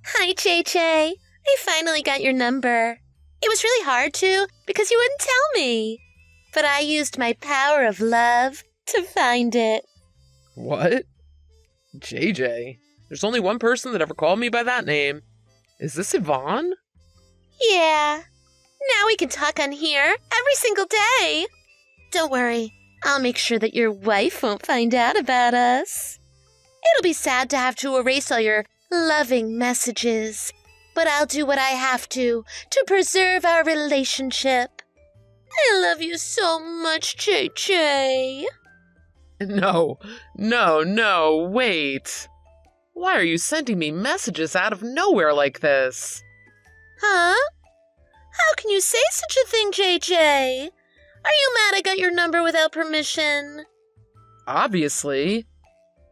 Hi, JJ. I finally got your number. It was really hard to because you wouldn't tell me. But I used my power of love to find it. What? JJ? There's only one person that ever called me by that name. Is this Yvonne? Yeah. Now we can talk on here every single day. Don't worry. I'll make sure that your wife won't find out about us. It'll be sad to have to erase all your loving messages, but I'll do what I have to preserve our relationship. I love you so much, JJ. No, wait. Why are you sending me messages out of nowhere like this? Huh? How can you say such a thing, JJ? Are you mad I got your number without permission? Obviously.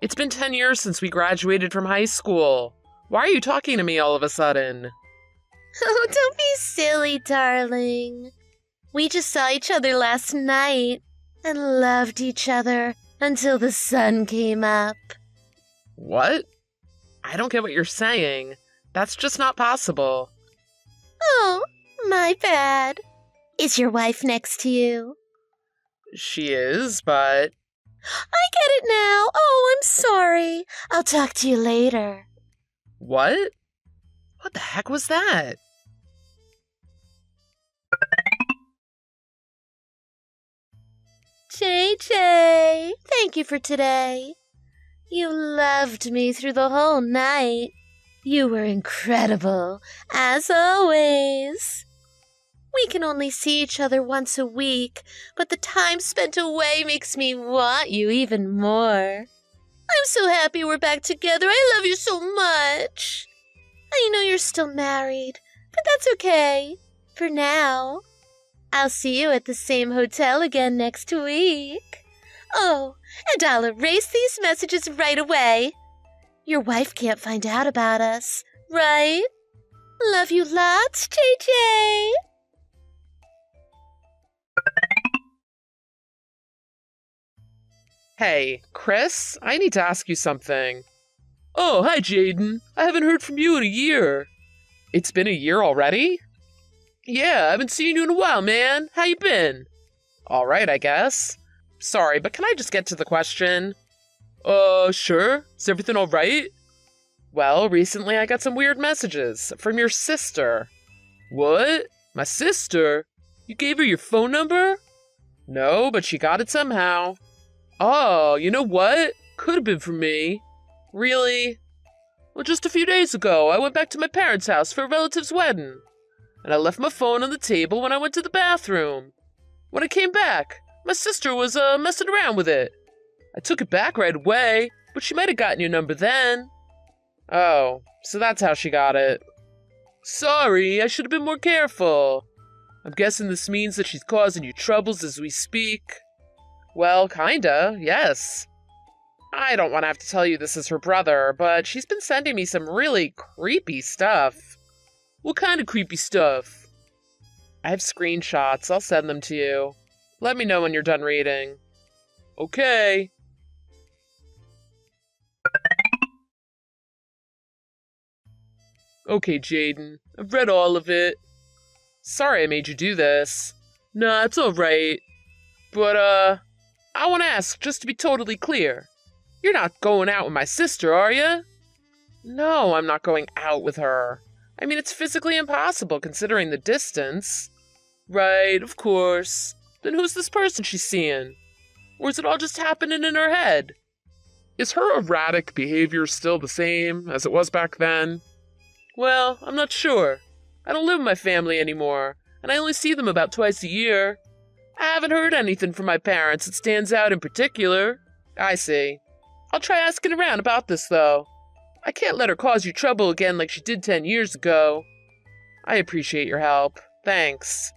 It's been 10 years since we graduated from high school. Why are you talking to me all of a sudden? Oh, don't be silly, darling. We just saw each other last night and loved each other until the sun came up. What? I don't get what you're saying. That's just not possible. Oh, my bad. Is your wife next to you? She is, but... I get it now. Oh, I'm sorry. I'll talk to you later. What? What the heck was that? JJ, thank you for today. You loved me through the whole night. You were incredible, as always. We can only see each other once a week, but the time spent away makes me want you even more. I'm so happy we're back together. I love you so much. I know you're still married, but that's okay. For now. I'll see you at the same hotel again next week. Oh, and I'll erase these messages right away. Your wife can't find out about us, right? Love you lots, JJ. Hey, Chris, I need to ask you something. Oh, hi, Jaden. I haven't heard from you in a year. It's been a year already? Yeah, I haven't seen you in a while, man. How you been? All right, I guess. Sorry, but can I just get to the question? Sure. Is everything all right? Well, recently I got some weird messages from your sister. What? My sister? You gave her your phone number? No, but she got it somehow. Oh, you know what? Could have been from me. Really? Well, just a few days ago, I went back to my parents' house for a relative's wedding. And I left my phone on the table when I went to the bathroom. When I came back, my sister was, messing around with it. I took it back right away, but she might have gotten your number then. Oh, so that's how she got it. Sorry, I should have been more careful. I'm guessing this means that she's causing you troubles as we speak. Well, kinda, yes. I don't want to have to tell you this is her brother, but she's been sending me some really creepy stuff. What kind of creepy stuff? I have screenshots. I'll send them to you. Let me know when you're done reading. Okay. Okay, Jaden. I've read all of it. Sorry I made you do this. Nah, it's alright. But, I want to ask, just to be totally clear. You're not going out with my sister, are you? No, I'm not going out with her. I mean, it's physically impossible considering the distance. Right, of course. Then who's this person she's seeing? Or is it all just happening in her head? Is her erratic behavior still the same as it was back then? Well, I'm not sure. I don't live with my family anymore, and I only see them about twice a year. I haven't heard anything from my parents that stands out in particular. I see. I'll try asking around about this, though. I can't let her cause you trouble again like she did 10 years ago. I appreciate your help. Thanks.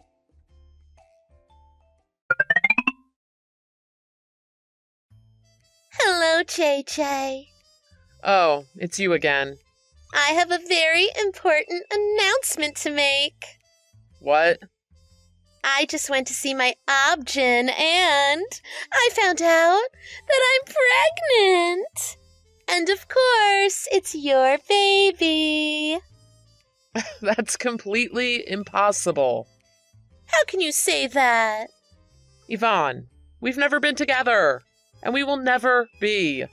Hello, JJ. Oh, it's you again. I have a very important announcement to make. What? I just went to see my obgyn and I found out that I'm pregnant. And of course, it's your baby. That's completely impossible. How can you say that? Yvonne, we've never been together, and we will never be.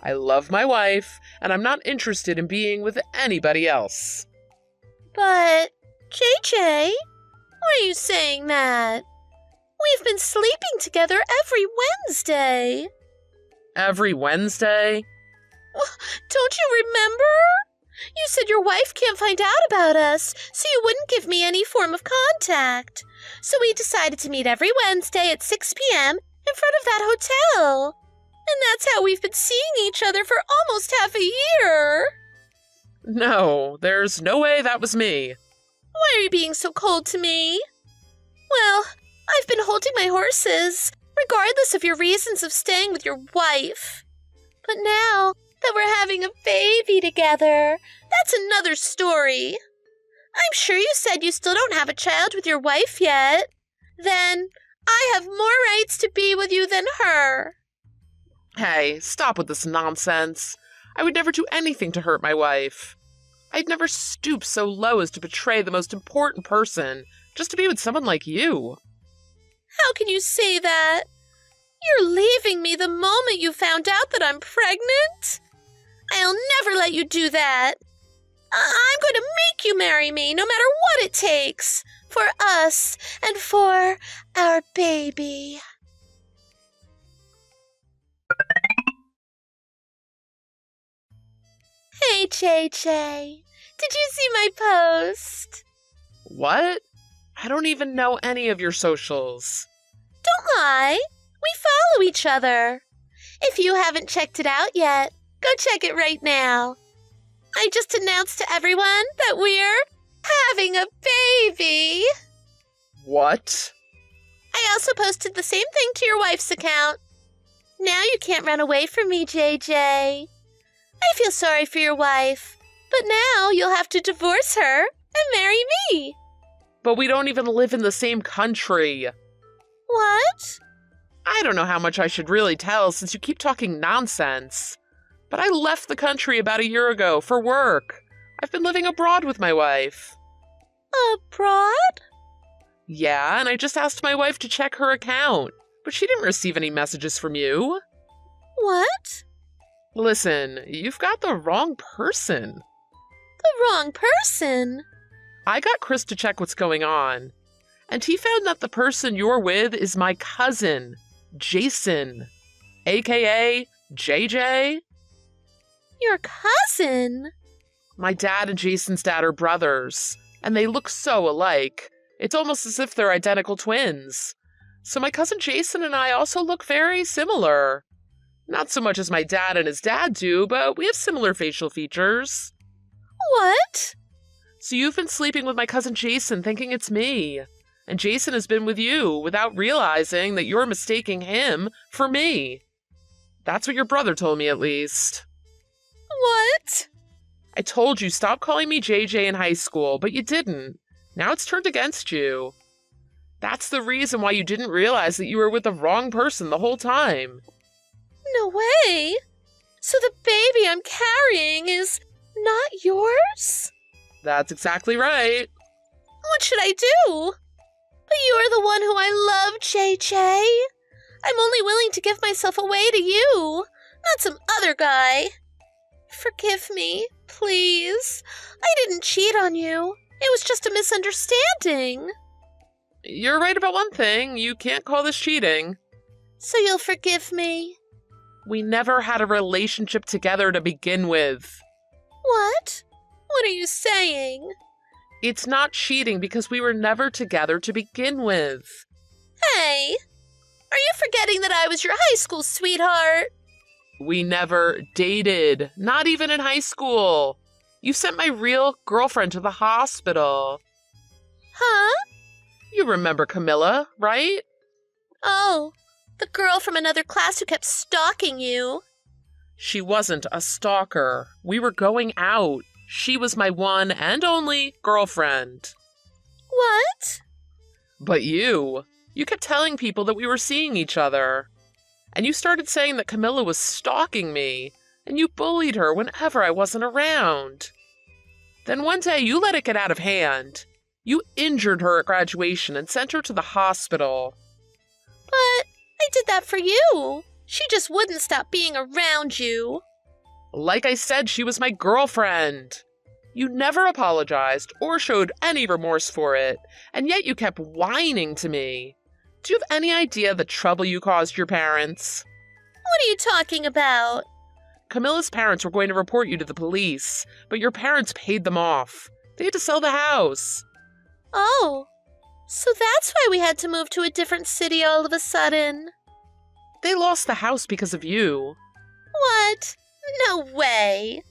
I love my wife, and I'm not interested in being with anybody else. But, JJ, why are you saying that? We've been sleeping together every Wednesday. Every Wednesday? Don't you remember? You said your wife can't find out about us, so you wouldn't give me any form of contact. So we decided to meet every Wednesday at 6 p.m. in front of that hotel. And that's how we've been seeing each other for almost half a year. No, there's no way that was me. Why are you being so cold to me? Well, I've been holding my horses, regardless of your reasons of staying with your wife. But now that we're having a baby together, that's another story. I'm sure you said you still don't have a child with your wife yet. Then I have more rights to be with you than her. Hey, stop with this nonsense. I would never do anything to hurt my wife. I'd never stoop so low as to betray the most important person just to be with someone like you. How can you say that? You're leaving me the moment you found out that I'm pregnant? I'll never let you do that. I'm going to make you marry me, no matter what it takes, for us and for our baby. Hey, JJ, did you see my post? What? I don't even know any of your socials. Don't lie. We follow each other. If you haven't checked it out yet, go check it right now. I just announced to everyone that we're having a baby. What? I also posted the same thing to your wife's account. Now you can't run away from me, JJ. I feel sorry for your wife, but now you'll have to divorce her and marry me. But we don't even live in the same country. What? I don't know how much I should really tell since you keep talking nonsense. But I left the country about a year ago for work. I've been living abroad with my wife. Abroad? Yeah, and I just asked my wife to check her account, but she didn't receive any messages from you. What? Listen, you've got the wrong person. The wrong person? I got Chris to check what's going on, and he found that the person you're with is my cousin, Jason, aka JJ. Your cousin? My dad and Jason's dad are brothers, and they look so alike. It's almost as if they're identical twins. So my cousin Jason and I also look very similar. Not so much as my dad and his dad do, but we have similar facial features. What? So you've been sleeping with my cousin Jason thinking it's me. And Jason has been with you without realizing that you're mistaking him for me. That's what your brother told me, at least. What? I told you stop calling me JJ in high school, but you didn't. Now it's turned against you. That's the reason why you didn't realize that you were with the wrong person the whole time. No way. So the baby I'm carrying is not yours? That's exactly right. What should I do? But you're the one who I love, JJ. I'm only willing to give myself away to you, not some other guy. Forgive me, please. I didn't cheat on you. It was just a misunderstanding. You're right about one thing. You can't call this cheating. So you'll forgive me? We never had a relationship together to begin with. What? What are you saying? It's not cheating because we were never together to begin with. Hey, are you forgetting that I was your high school sweetheart? We never dated, not even in high school. You sent my real girlfriend to the hospital. Huh? You remember Camilla, right? Oh, the girl from another class who kept stalking you. She wasn't a stalker. We were going out. She was my one and only girlfriend. What? But you kept telling people that we were seeing each other. And you started saying that Camilla was stalking me. and you bullied her whenever I wasn't around. Then one day you let it get out of hand. You injured her at graduation and sent her to the hospital. But I did that for you. She just wouldn't stop being around you. Like I said, she was my girlfriend. You never apologized or showed any remorse for it, and yet you kept whining to me. Do you have any idea the trouble you caused your parents? What are you talking about? Camilla's parents were going to report you to the police, but your parents paid them off. They had to sell the house. Oh, so that's why we had to move to a different city all of a sudden. They lost the house because of you. What? No way.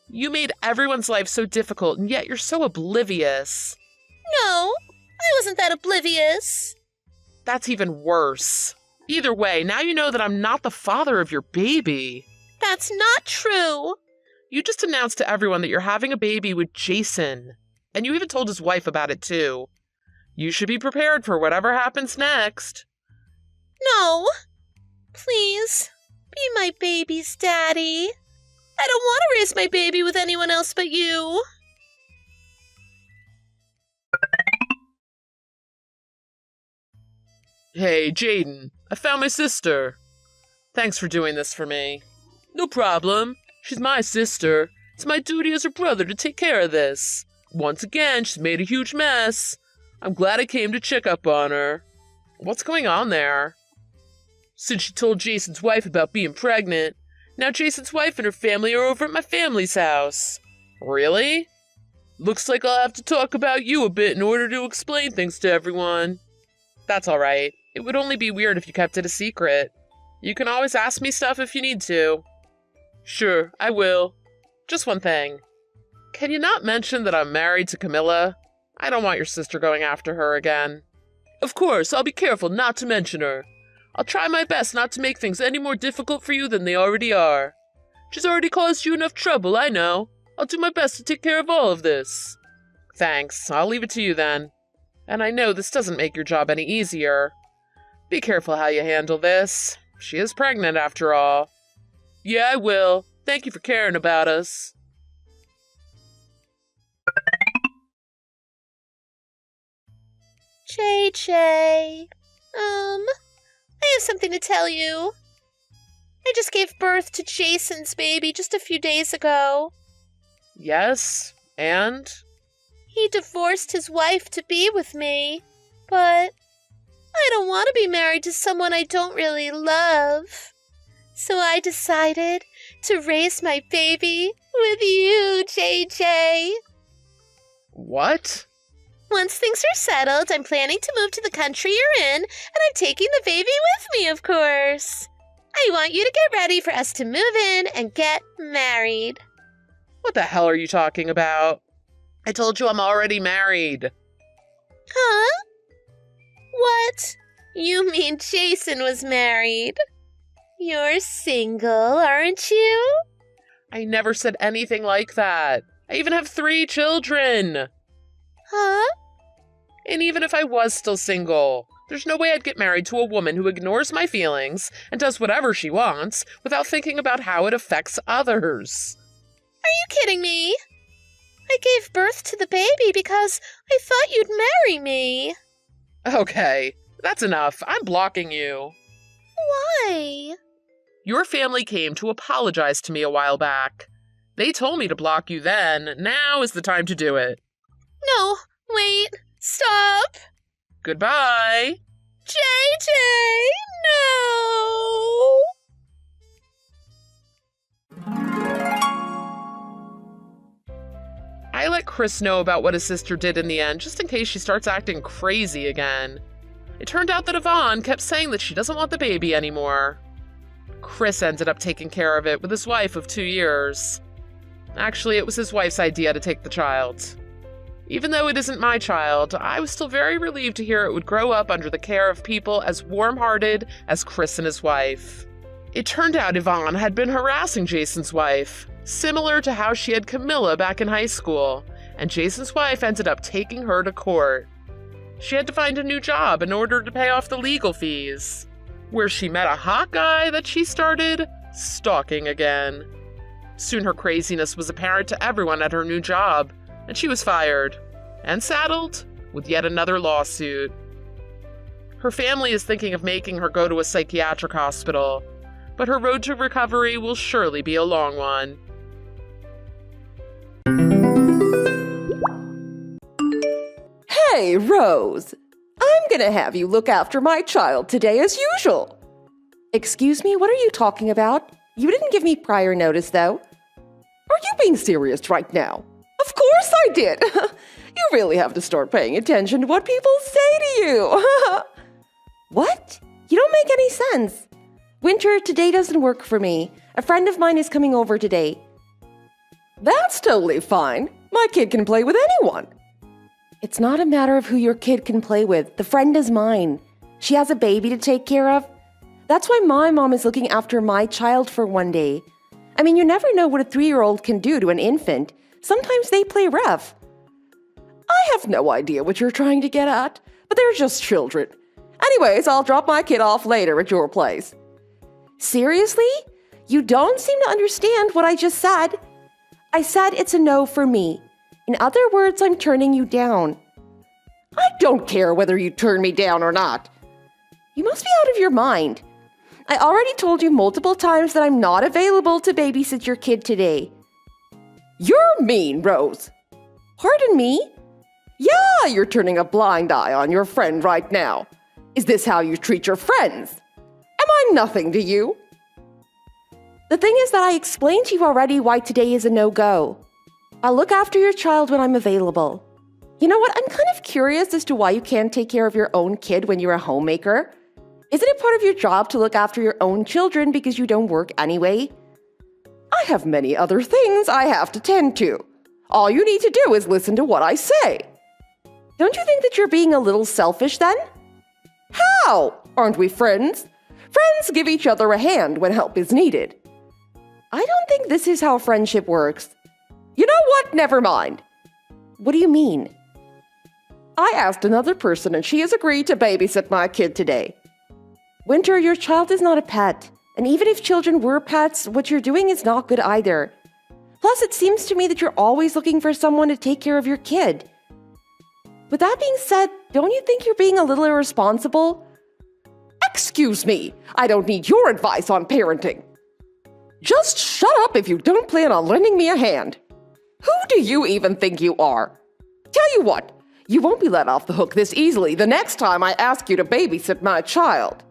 You made everyone's life so difficult, and yet you're so oblivious. No, I wasn't that oblivious. That's even worse. Either way, now you know that I'm not the father of your baby. That's not true. You just announced to everyone that you're having a baby with Jason. And you even told his wife about it, too. You should be prepared for whatever happens next. No. Please, be my baby's daddy. I don't want to raise my baby with anyone else but you. Hey, Jaden, I found my sister. Thanks for doing this for me. No problem. She's my sister. It's my duty as her brother to take care of this. Once again, she's made a huge mess. I'm glad I came to check up on her. What's going on there? Since she told Jason's wife about being pregnant, now Jason's wife and her family are over at my family's house. Really? Looks like I'll have to talk about you a bit in order to explain things to everyone. That's all right. It would only be weird if you kept it a secret. You can always ask me stuff if you need to. Sure, I will. Just one thing. Can you not mention that I'm married to Camilla? I don't want your sister going after her again. Of course, I'll be careful not to mention her. I'll try my best not to make things any more difficult for you than they already are. She's already caused you enough trouble, I know. I'll do my best to take care of all of this. Thanks, I'll leave it to you then. And I know this doesn't make your job any easier. Be careful how you handle this. She is pregnant after all. Yeah, I will. Thank you for caring about us. JJ, I have something to tell you. I just gave birth to Jason's baby just a few days ago. Yes, and? He divorced his wife to be with me, but I don't want to be married to someone I don't really love. So I decided to raise my baby with you, JJ. What? Once things are settled, I'm planning to move to the country you're in, and I'm taking the baby with me, of course. I want you to get ready for us to move in and get married. What the hell are you talking about? I told you I'm already married. Huh? What? You mean Jason was married? You're single, aren't you? I never said anything like that. I even have 3 children. Huh? And even if I was still single, there's no way I'd get married to a woman who ignores my feelings and does whatever she wants without thinking about how it affects others. Are you kidding me? I gave birth to the baby because I thought you'd marry me. Okay, that's enough. I'm blocking you. Why? Your family came to apologize to me a while back. They told me to block you then. Now is the time to do it. No, wait, stop. Goodbye. JJ, no! I let Chris know about what his sister did in the end, just in case she starts acting crazy again. It turned out that Yvonne kept saying that she doesn't want the baby anymore. Chris ended up taking care of it with his wife of 2 years. Actually, it was his wife's idea to take the child. Even though it isn't my child, I was still very relieved to hear it would grow up under the care of people as warm-hearted as Chris and his wife. It turned out Yvonne had been harassing Jason's wife, similar to how she had Camilla back in high school, and Jason's wife ended up taking her to court. She had to find a new job in order to pay off the legal fees, where she met a hot guy that she started stalking again. Soon her craziness was apparent to everyone at her new job, and she was fired and saddled with yet another lawsuit. Her family is thinking of making her go to a psychiatric hospital, but her road to recovery will surely be a long one. Hey, Rose. I'm gonna have you look after my child today as usual. Excuse me, what are you talking about? You didn't give me prior notice, though. Are you being serious right now? Of course I did. You really have to start paying attention to what people say to you. What? You don't make any sense. Winter, today doesn't work for me. A friend of mine is coming over today. That's totally fine. My kid can play with anyone. It's not a matter of who your kid can play with. The friend is mine. She has a baby to take care of. That's why my mom is looking after my child for one day. I mean, you never know what a 3-year-old can do to an infant. Sometimes they play rough. I have no idea what you're trying to get at, but they're just children. Anyways, I'll drop my kid off later at your place. Seriously? You don't seem to understand what I just said. I said it's a no for me. In other words, I'm turning you down. I don't care whether you turn me down or not. You must be out of your mind. I already told you multiple times that I'm not available to babysit your kid today. You're mean, Rose. Pardon me? Yeah, you're turning a blind eye on your friend right now. Is this how you treat your friends? Am I nothing to you? The thing is that I explained to you already why today is a no-go. I'll look after your child when I'm available. You know what? I'm kind of curious as to why you can't take care of your own kid when you're a homemaker. Isn't it part of your job to look after your own children because you don't work anyway? I have many other things I have to tend to. All you need to do is listen to what I say. Don't you think that you're being a little selfish then? How? Aren't we friends? Friends give each other a hand when help is needed. I don't think this is how friendship works. You know what? Never mind. What do you mean? I asked another person and she has agreed to babysit my kid today. Winter, your child is not a pet. And even if children were pets, what you're doing is not good either. Plus, it seems to me that you're always looking for someone to take care of your kid. With that being said, don't you think you're being a little irresponsible? Excuse me, I don't need your advice on parenting. Just shut up if you don't plan on lending me a hand. Who do you even think you are? Tell you what, you won't be let off the hook this easily the next time I ask you to babysit my child.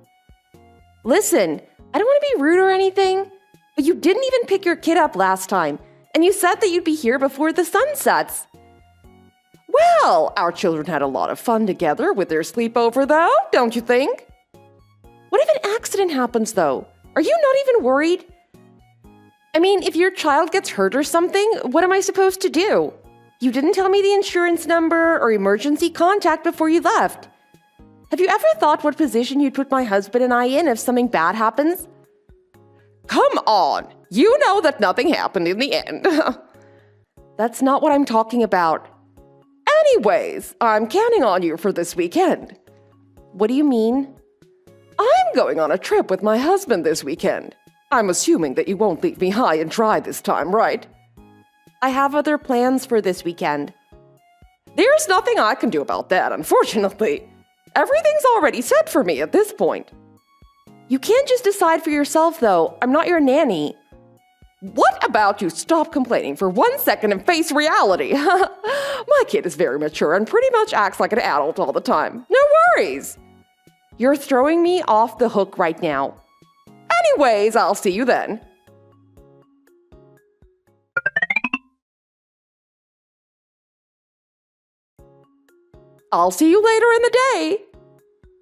Listen, I don't want to be rude or anything, but you didn't even pick your kid up last time, and you said that you'd be here before the sun sets. Well, our children had a lot of fun together with their sleepover, though, don't you think? What if an accident happens, though? Are you not even worried? I mean, if your child gets hurt or something, what am I supposed to do? You didn't tell me the insurance number or emergency contact before you left. Have you ever thought what position you'd put my husband and I in if something bad happens? Come on! You know that nothing happened in the end. That's not what I'm talking about. Anyways, I'm counting on you for this weekend. What do you mean? I'm going on a trip with my husband this weekend. I'm assuming that you won't leave me high and dry this time, right? I have other plans for this weekend. There's nothing I can do about that, unfortunately. Everything's already set for me at this point. You can't just decide for yourself, though. I'm not your nanny. What about you stop complaining for 1 second and face reality? My kid is very mature and pretty much acts like an adult all the time. No worries. You're throwing me off the hook right now. Anyways, I'll see you then. I'll see you later in the day.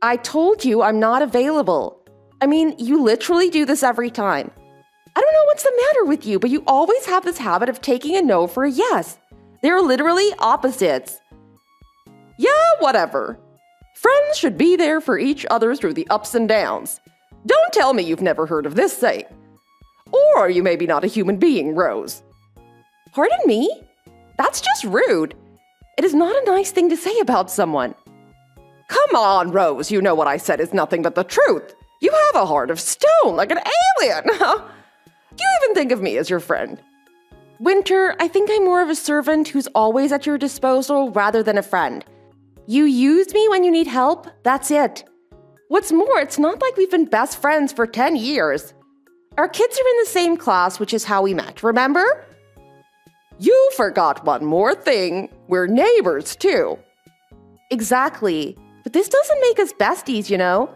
I told you I'm not available. I mean, you literally do this every time. I don't know what's the matter with you, but you always have this habit of taking a no for a yes. They're literally opposites. Yeah, whatever. Friends should be there for each other through the ups and downs. Don't tell me you've never heard of this saying. Or you may be not a human being, Rose. Pardon me? That's just rude. It is not a nice thing to say about someone. Come on, Rose, you know what I said is nothing but the truth. You have a heart of stone, like an alien. Do you even think of me as your friend? Winter, I think I'm more of a servant who's always at your disposal rather than a friend. You use me when you need help, that's it. What's more, it's not like we've been best friends for 10 years. Our kids are in the same class, which is how we met, remember? You forgot one more thing. We're neighbors, too. Exactly. But this doesn't make us besties, you know?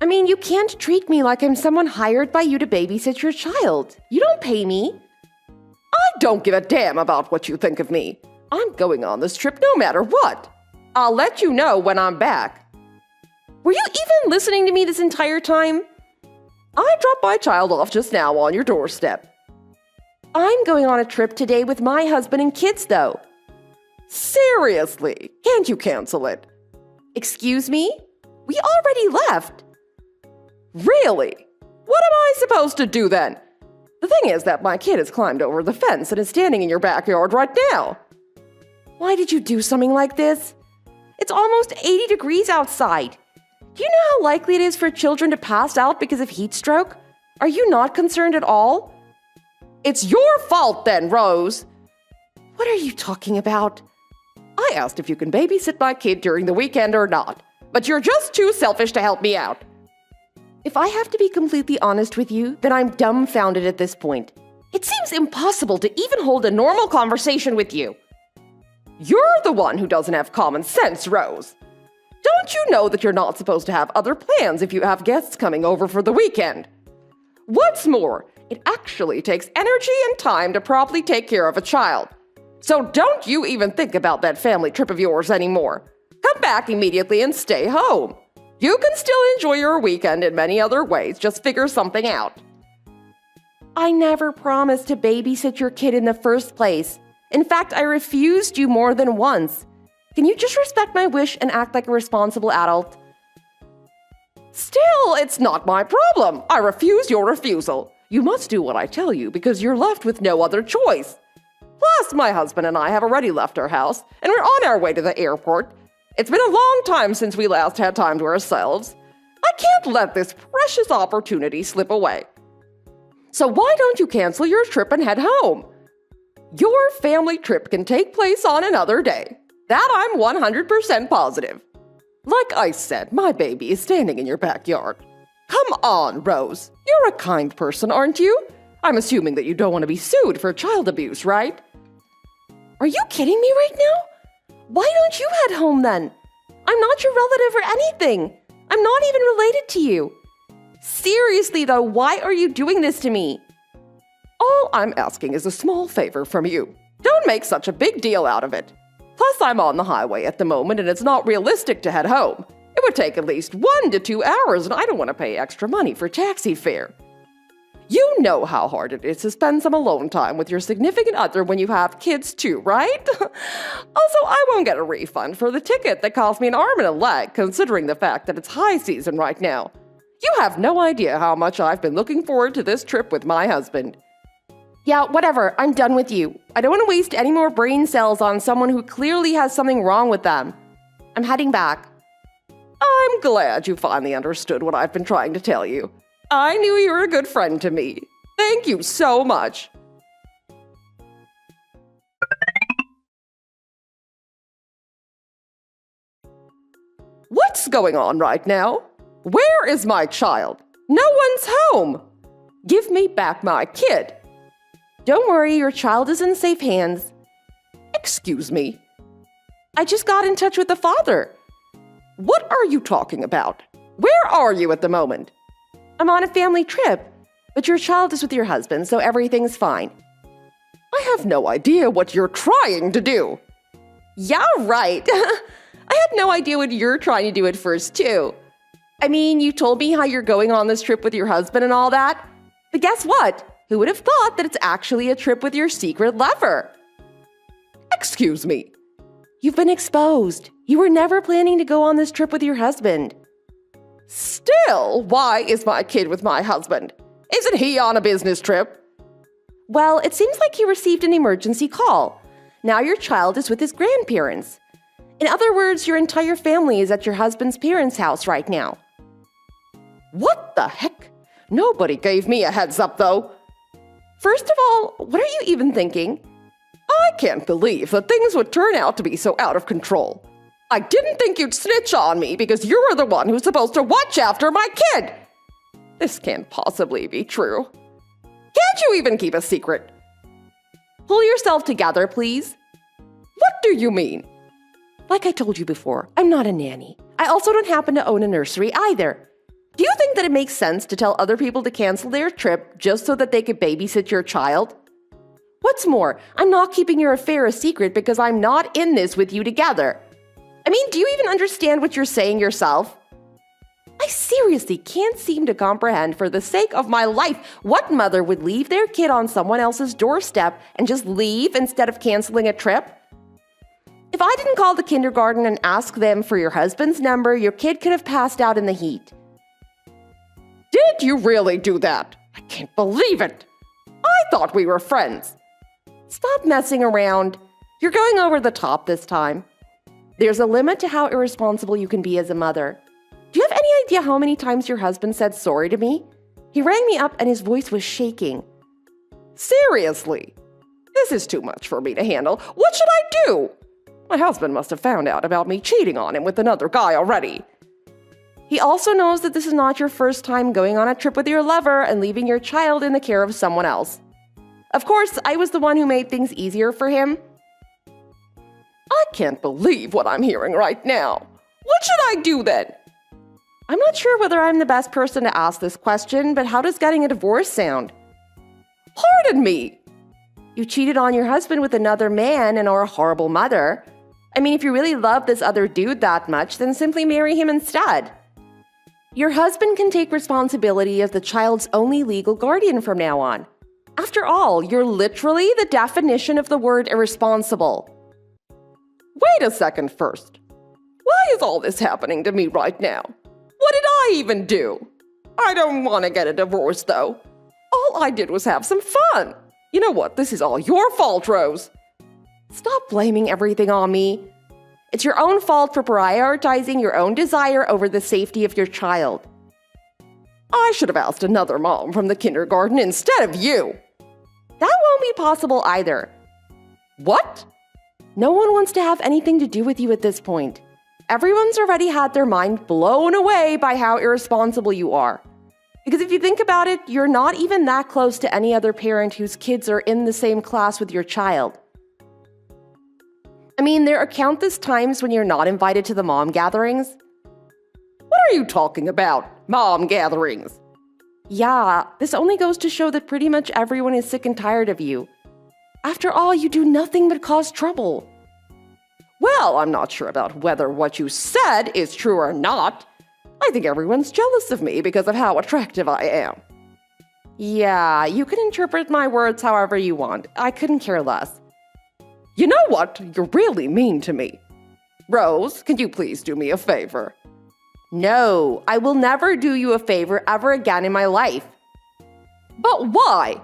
I mean, you can't treat me like I'm someone hired by you to babysit your child. You don't pay me. I don't give a damn about what you think of me. I'm going on this trip no matter what. I'll let you know when I'm back. Were you even listening to me this entire time? I dropped my child off just now on your doorstep. I'm going on a trip today with my husband and kids, though. Seriously, can't you cancel it? Excuse me? We already left. Really? What am I supposed to do then? The thing is that my kid has climbed over the fence and is standing in your backyard right now. Why did you do something like this? It's almost 80 degrees outside. Do you know how likely it is for children to pass out because of heat stroke? Are you not concerned at all? It's your fault then, Rose. What are you talking about? I asked if you can babysit my kid during the weekend or not, but you're just too selfish to help me out. If I have to be completely honest with you, then I'm dumbfounded at this point. It seems impossible to even hold a normal conversation with you. You're the one who doesn't have common sense, Rose. Don't you know that you're not supposed to have other plans if you have guests coming over for the weekend? What's more, it actually takes energy and time to properly take care of a child. So don't you even think about that family trip of yours anymore. Come back immediately and stay home. You can still enjoy your weekend in many other ways, just figure something out. I never promised to babysit your kid in the first place. In fact, I refused you more than once. Can you just respect my wish and act like a responsible adult? Still, it's not my problem. I refuse your refusal. You must do what I tell you because you're left with no other choice. Plus, my husband and I have already left our house, and we're on our way to the airport. It's been a long time since we last had time to ourselves. I can't let this precious opportunity slip away. So why don't you cancel your trip and head home? Your family trip can take place on another day. That I'm 100% positive. Like I said, my baby is standing in your backyard. Come on, Rose. You're a kind person, aren't you? I'm assuming that you don't want to be sued for child abuse, right? Are you kidding me right now? Why don't you head home then? I'm not your relative or anything. I'm not even related to you. Seriously though, why are you doing this to me? All I'm asking is a small favor from you. Don't make such a big deal out of it. Plus, I'm on the highway at the moment and it's not realistic to head home. It would take at least 1 to 2 hours and I don't want to pay extra money for taxi fare. You know how hard it is to spend some alone time with your significant other when you have kids too, right? Also, I won't get a refund for the ticket that cost me an arm and a leg, considering the fact that it's high season right now. You have no idea how much I've been looking forward to this trip with my husband. Yeah, whatever, I'm done with you. I don't want to waste any more brain cells on someone who clearly has something wrong with them. I'm heading back. I'm glad you finally understood what I've been trying to tell you. I knew you were a good friend to me. Thank you so much. What's going on right now? Where is my child? No one's home. Give me back my kid. Don't worry, your child is in safe hands. Excuse me. I just got in touch with the father. What are you talking about? Where are you at the moment? I'm on a family trip, but your child is with your husband, so everything's fine. I have no idea what you're trying to do. Yeah, right. I had no idea what you're trying to do at first, too. I mean, you told me how you're going on this trip with your husband and all that. But guess what? Who would have thought that it's actually a trip with your secret lover? Excuse me. You've been exposed. You were never planning to go on this trip with your husband. Still, why is my kid with my husband? Isn't he on a business trip? Well, it seems like he received an emergency call. Now your child is with his grandparents. In other words, your entire family is at your husband's parents' house right now. What the heck? Nobody gave me a heads up, though. First of all, what are you even thinking? I can't believe that things would turn out to be so out of control. I didn't think you'd snitch on me because you were the one who's supposed to watch after my kid. This can't possibly be true. Can't you even keep a secret? Pull yourself together, please. What do you mean? Like I told you before, I'm not a nanny. I also don't happen to own a nursery either. Do you think that it makes sense to tell other people to cancel their trip just so that they could babysit your child? What's more, I'm not keeping your affair a secret because I'm not in this with you together. I mean, do you even understand what you're saying yourself? I seriously can't seem to comprehend for the sake of my life what mother would leave their kid on someone else's doorstep and just leave instead of canceling a trip. If I didn't call the kindergarten and ask them for your husband's number, your kid could have passed out in the heat. Did you really do that? I can't believe it. I thought we were friends. Stop messing around. You're going over the top this time. There's a limit to how irresponsible you can be as a mother. Do you have any idea how many times your husband said sorry to me? He rang me up and his voice was shaking. Seriously? This is too much for me to handle. What should I do? My husband must have found out about me cheating on him with another guy already. He also knows that this is not your first time going on a trip with your lover and leaving your child in the care of someone else. Of course, I was the one who made things easier for him. I can't believe what I'm hearing right now. What should I do then? I'm not sure whether I'm the best person to ask this question, but how does getting a divorce sound? Pardon me. You cheated on your husband with another man and are a horrible mother. I mean, if you really love this other dude that much, then simply marry him instead. Your husband can take responsibility as the child's only legal guardian from now on. After all, you're literally the definition of the word irresponsible. Wait a second first. Why is all this happening to me right now? What did I even do? I don't want to get a divorce, though. All I did was have some fun. You know what? This is all your fault, Rose. Stop blaming everything on me. It's your own fault for prioritizing your own desire over the safety of your child. I should have asked another mom from the kindergarten instead of you. That won't be possible either. What? No one wants to have anything to do with you at this point. Everyone's already had their mind blown away by how irresponsible you are. Because if you think about it, you're not even that close to any other parent whose kids are in the same class with your child. I mean, there are countless times when you're not invited to the mom gatherings. What are you talking about? Mom gatherings? Yeah, this only goes to show that pretty much everyone is sick and tired of you. After all, you do nothing but cause trouble. Well, I'm not sure about whether what you said is true or not. I think everyone's jealous of me because of how attractive I am. Yeah, you can interpret my words however you want. I couldn't care less. You know what? You're really mean to me. Rose, can you please do me a favor? No, I will never do you a favor ever again in my life. But why?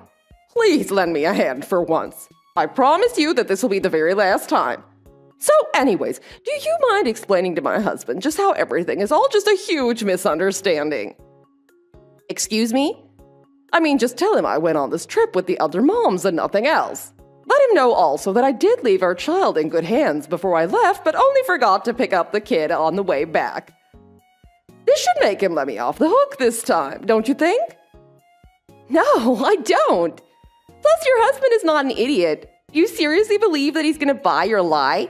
Please lend me a hand for once. I promise you that this will be the very last time. So anyways, do you mind explaining to my husband just how everything is all just a huge misunderstanding? Excuse me? I mean, just tell him I went on this trip with the other moms and nothing else. Let him know also that I did leave our child in good hands before I left, but only forgot to pick up the kid on the way back. This should make him let me off the hook this time, don't you think? No, I don't. Plus, your husband is not an idiot. Do you seriously believe that he's gonna buy your lie?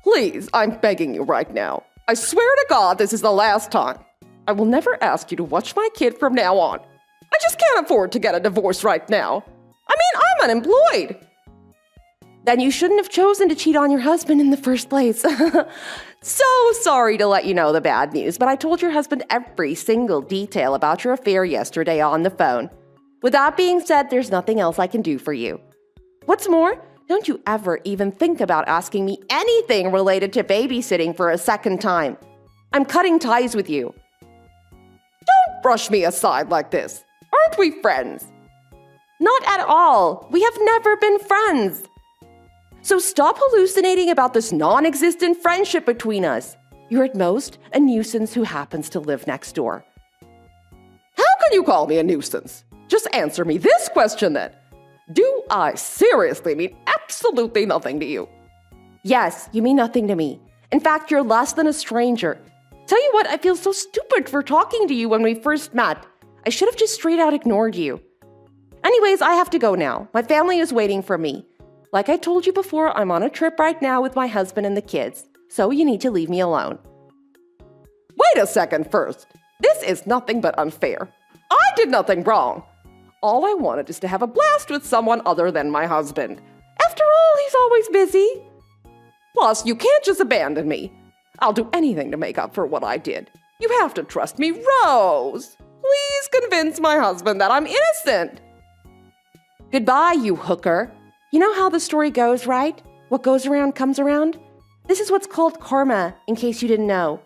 Please, I'm begging you right now. I swear to God this is the last time. I will never ask you to watch my kid from now on. I just can't afford to get a divorce right now. I mean, I'm unemployed. Then you shouldn't have chosen to cheat on your husband in the first place. So sorry to let you know the bad news, but I told your husband every single detail about your affair yesterday on the phone. With that being said, there's nothing else I can do for you. What's more, don't you ever even think about asking me anything related to babysitting for a second time. I'm cutting ties with you. Don't brush me aside like this. Aren't we friends? Not at all. We have never been friends. So stop hallucinating about this non-existent friendship between us. You're at most a nuisance who happens to live next door. How can you call me a nuisance? Just answer me this question then. Do I seriously mean absolutely nothing to you? Yes, you mean nothing to me. In fact, you're less than a stranger. Tell you what, I feel so stupid for talking to you when we first met. I should have just straight out ignored you. Anyways, I have to go now. My family is waiting for me. Like I told you before, I'm on a trip right now with my husband and the kids, so you need to leave me alone. Wait a second first. This is nothing but unfair. I did nothing wrong. All I wanted is to have a blast with someone other than my husband. After all, he's always busy. Plus, you can't just abandon me. I'll do anything to make up for what I did. You have to trust me, Rose. Please convince my husband that I'm innocent. Goodbye, you hooker. You know how the story goes, right? What goes around comes around? This is what's called karma, in case you didn't know.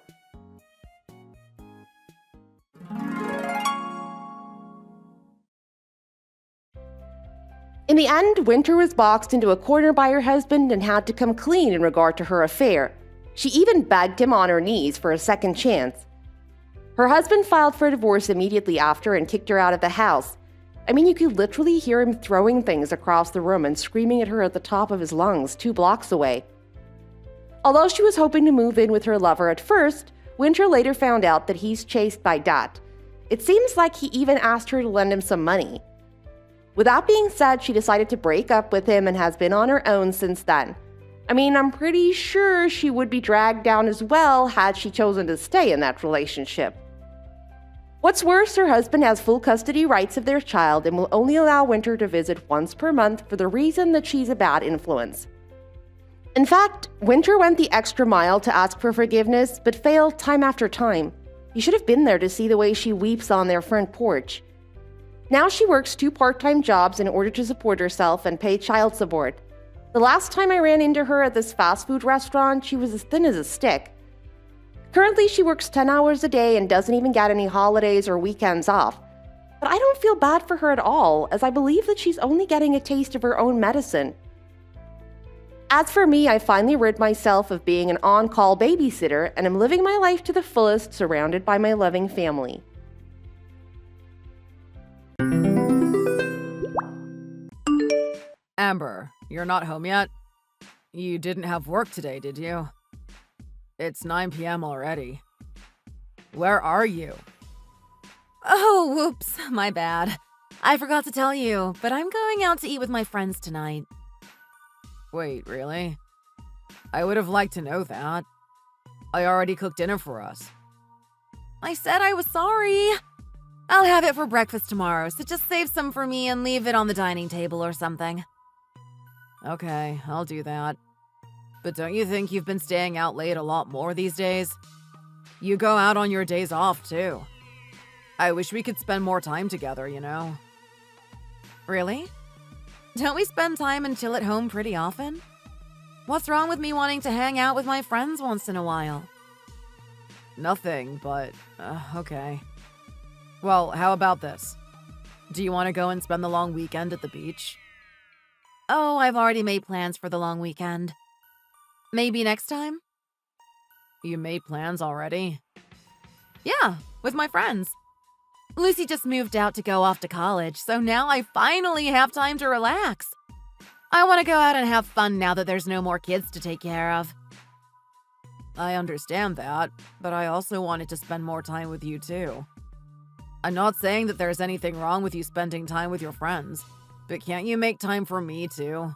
In the end, Winter was boxed into a corner by her husband and had to come clean in regard to her affair. She even begged him on her knees for a second chance. Her husband filed for divorce immediately after and kicked her out of the house. I mean, you could literally hear him throwing things across the room and screaming at her at the top of his lungs 2 blocks away. Although she was hoping to move in with her lover at first, Winter later found out that he's chased by debt. It seems like he even asked her to lend him some money. With that being said, she decided to break up with him and has been on her own since then. I mean, I'm pretty sure she would be dragged down as well had she chosen to stay in that relationship. What's worse, her husband has full custody rights of their child and will only allow Winter to visit once per month for the reason that she's a bad influence. In fact, Winter went the extra mile to ask for forgiveness, but failed time after time. You should have been there to see the way she weeps on their front porch. Now she works 2 part-time jobs in order to support herself and pay child support. The last time I ran into her at this fast food restaurant, she was as thin as a stick. Currently, she works 10 hours a day and doesn't even get any holidays or weekends off. But I don't feel bad for her at all, as I believe that she's only getting a taste of her own medicine. As for me, I finally rid myself of being an on-call babysitter and am living my life to the fullest, surrounded by my loving family. Amber, you're not home yet? You didn't have work today, did you? It's 9 p.m. already. Where are you? Oh, whoops, my bad. I forgot to tell you, but I'm going out to eat with my friends tonight. Wait, really? I would have liked to know that. I already cooked dinner for us. I said I was sorry. I'll have it for breakfast tomorrow, so just save some for me and leave it on the dining table or something. Okay, I'll do that. But don't you think you've been staying out late a lot more these days? You go out on your days off, too. I wish we could spend more time together, you know? Really? Don't we spend time and chill at home pretty often? What's wrong with me wanting to hang out with my friends once in a while? Nothing, but okay. Well, how about this? Do you want to go and spend the long weekend at the beach? Oh, I've already made plans for the long weekend. Maybe next time? You made plans already? Yeah, with my friends. Lucy just moved out to go off to college, so now I finally have time to relax. I want to go out and have fun now that there's no more kids to take care of. I understand that, but I also wanted to spend more time with you too. I'm not saying that there's anything wrong with you spending time with your friends, but can't you make time for me too?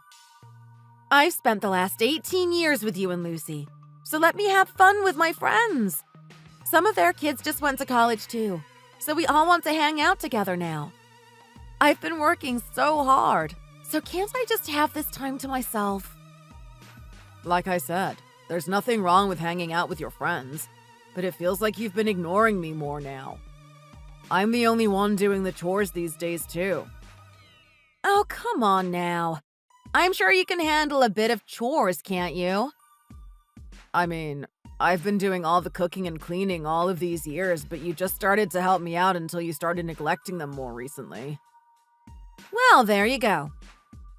I've spent the last 18 years with you and Lucy, so let me have fun with my friends. Some of their kids just went to college too, so we all want to hang out together now. I've been working so hard, so can't I just have this time to myself? Like I said, there's nothing wrong with hanging out with your friends, but it feels like you've been ignoring me more now. I'm the only one doing the chores these days too. Oh, come on now. I'm sure you can handle a bit of chores, can't you? I mean, I've been doing all the cooking and cleaning all of these years, but you just started to help me out until you started neglecting them more recently. Well, there you go.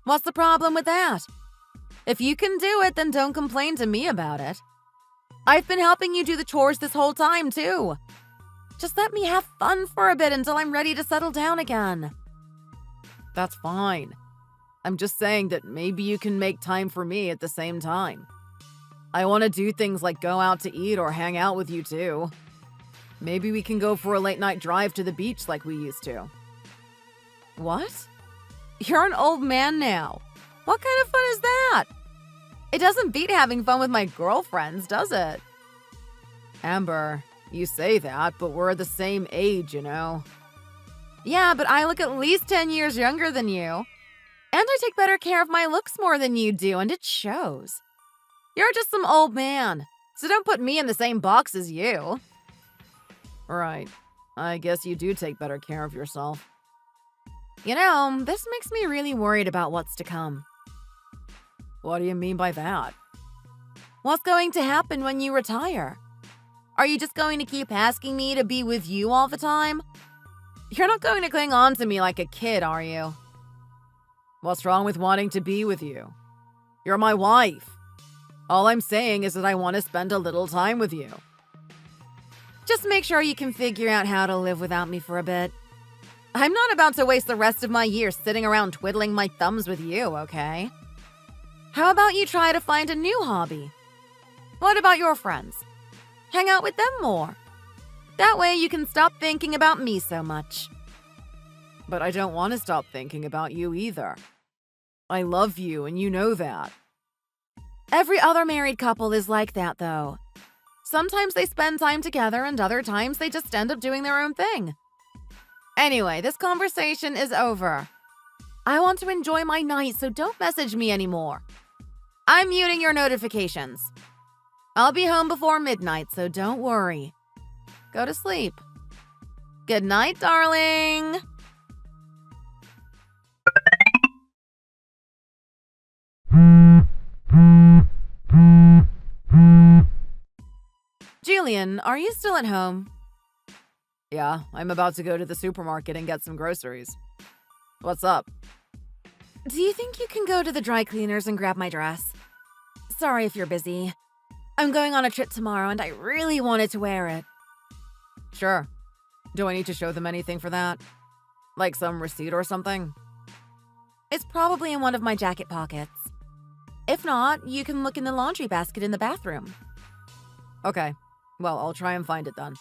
What's the problem with that? If you can do it, then don't complain to me about it. I've been helping you do the chores this whole time, too. Just let me have fun for a bit until I'm ready to settle down again. That's fine. I'm just saying that maybe you can make time for me at the same time. I want to do things like go out to eat or hang out with you too. Maybe we can go for a late night drive to the beach like we used to. What? You're an old man now. What kind of fun is that? It doesn't beat having fun with my girlfriends, does it? Amber, you say that, but we're the same age, you know. Yeah, but I look at least 10 years younger than you. And I take better care of my looks more than you do, and it shows. You're just some old man, so don't put me in the same box as you. Right. I guess you do take better care of yourself. You know, this makes me really worried about what's to come. What do you mean by that? What's going to happen when you retire? Are you just going to keep asking me to be with you all the time? You're not going to cling on to me like a kid, are you? What's wrong with wanting to be with you? You're my wife. All I'm saying is that I want to spend a little time with you. Just make sure you can figure out how to live without me for a bit. I'm not about to waste the rest of my years sitting around twiddling my thumbs with you, okay? How about you try to find a new hobby? What about your friends? Hang out with them more. That way you can stop thinking about me so much. But I don't want to stop thinking about you either. I love you, and you know that. Every other married couple is like that, though. Sometimes they spend time together, and other times they just end up doing their own thing. Anyway, this conversation is over. I want to enjoy my night, so don't message me anymore. I'm muting your notifications. I'll be home before midnight, so don't worry. Go to sleep. Good night, darling. Julian, are you still at home? Yeah, I'm about to go to the supermarket and get some groceries. What's up? Do you think you can go to the dry cleaners and grab my dress? Sorry if you're busy. I'm going on a trip tomorrow and I really wanted to wear it. Sure. Do I need to show them anything for that? Like some receipt or something? It's probably in one of my jacket pockets. If not, you can look in the laundry basket in the bathroom. Okay. Well, I'll try and find it then.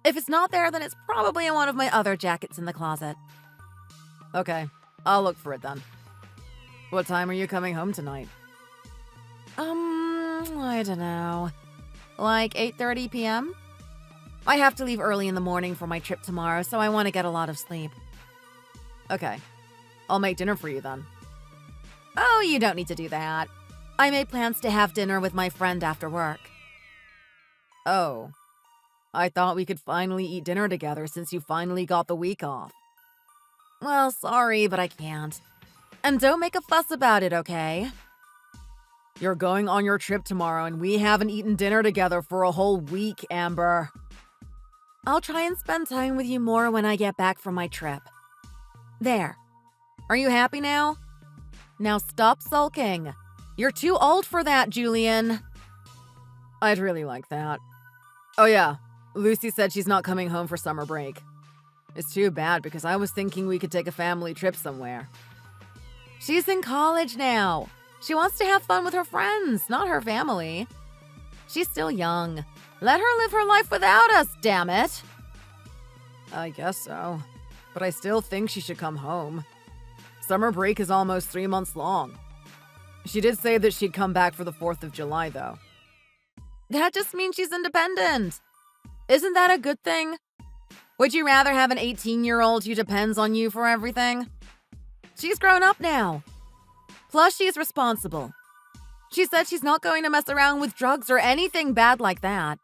If it's not there, then it's probably in one of my other jackets in the closet. Okay. I'll look for it then. What time are you coming home tonight? I don't know. Like 8:30 p.m.? I have to leave early in the morning for my trip tomorrow, so I want to get a lot of sleep. Okay. I'll make dinner for you then. Oh, you don't need to do that. I made plans to have dinner with my friend after work. Oh. I thought we could finally eat dinner together since you finally got the week off. Well, sorry, but I can't. And don't make a fuss about it, okay? You're going on your trip tomorrow and we haven't eaten dinner together for a whole week, Amber. I'll try and spend time with you more when I get back from my trip. There. Are you happy now? Now stop sulking. You're too old for that, Julian. I'd really like that. Oh yeah, Lucy said she's not coming home for summer break. It's too bad because I was thinking we could take a family trip somewhere. She's in college now. She wants to have fun with her friends, not her family. She's still young. Let her live her life without us, damn it. I guess so. But I still think she should come home. Summer break is almost 3 months long. She did say that she'd come back for the 4th of July, though. That just means she's independent. Isn't that a good thing? Would you rather have an 18-year-old who depends on you for everything? She's grown up now. Plus, she's responsible. She said she's not going to mess around with drugs or anything bad like that.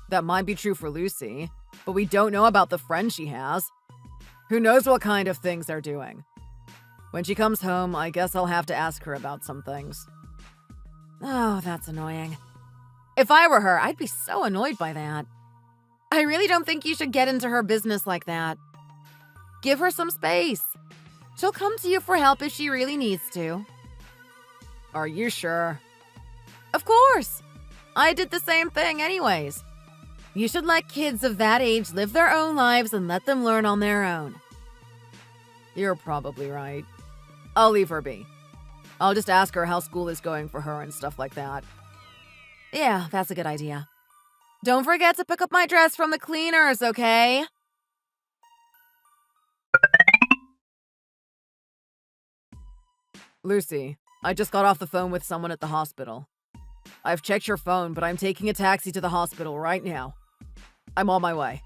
That might be true for Lucy, but we don't know about the friend she has. Who knows what kind of things they're doing? When she comes home, I guess I'll have to ask her about some things. Oh, that's annoying. If I were her, I'd be so annoyed by that. I really don't think you should get into her business like that. Give her some space. She'll come to you for help if she really needs to. Are you sure? Of course. I did the same thing anyways. You should let kids of that age live their own lives and let them learn on their own. You're probably right. I'll leave her be. I'll just ask her how school is going for her and stuff like that. Yeah, that's a good idea. Don't forget to pick up my dress from the cleaners, okay? Lucy, I just got off the phone with someone at the hospital. I've checked your phone, but I'm taking a taxi to the hospital right now. I'm on my way.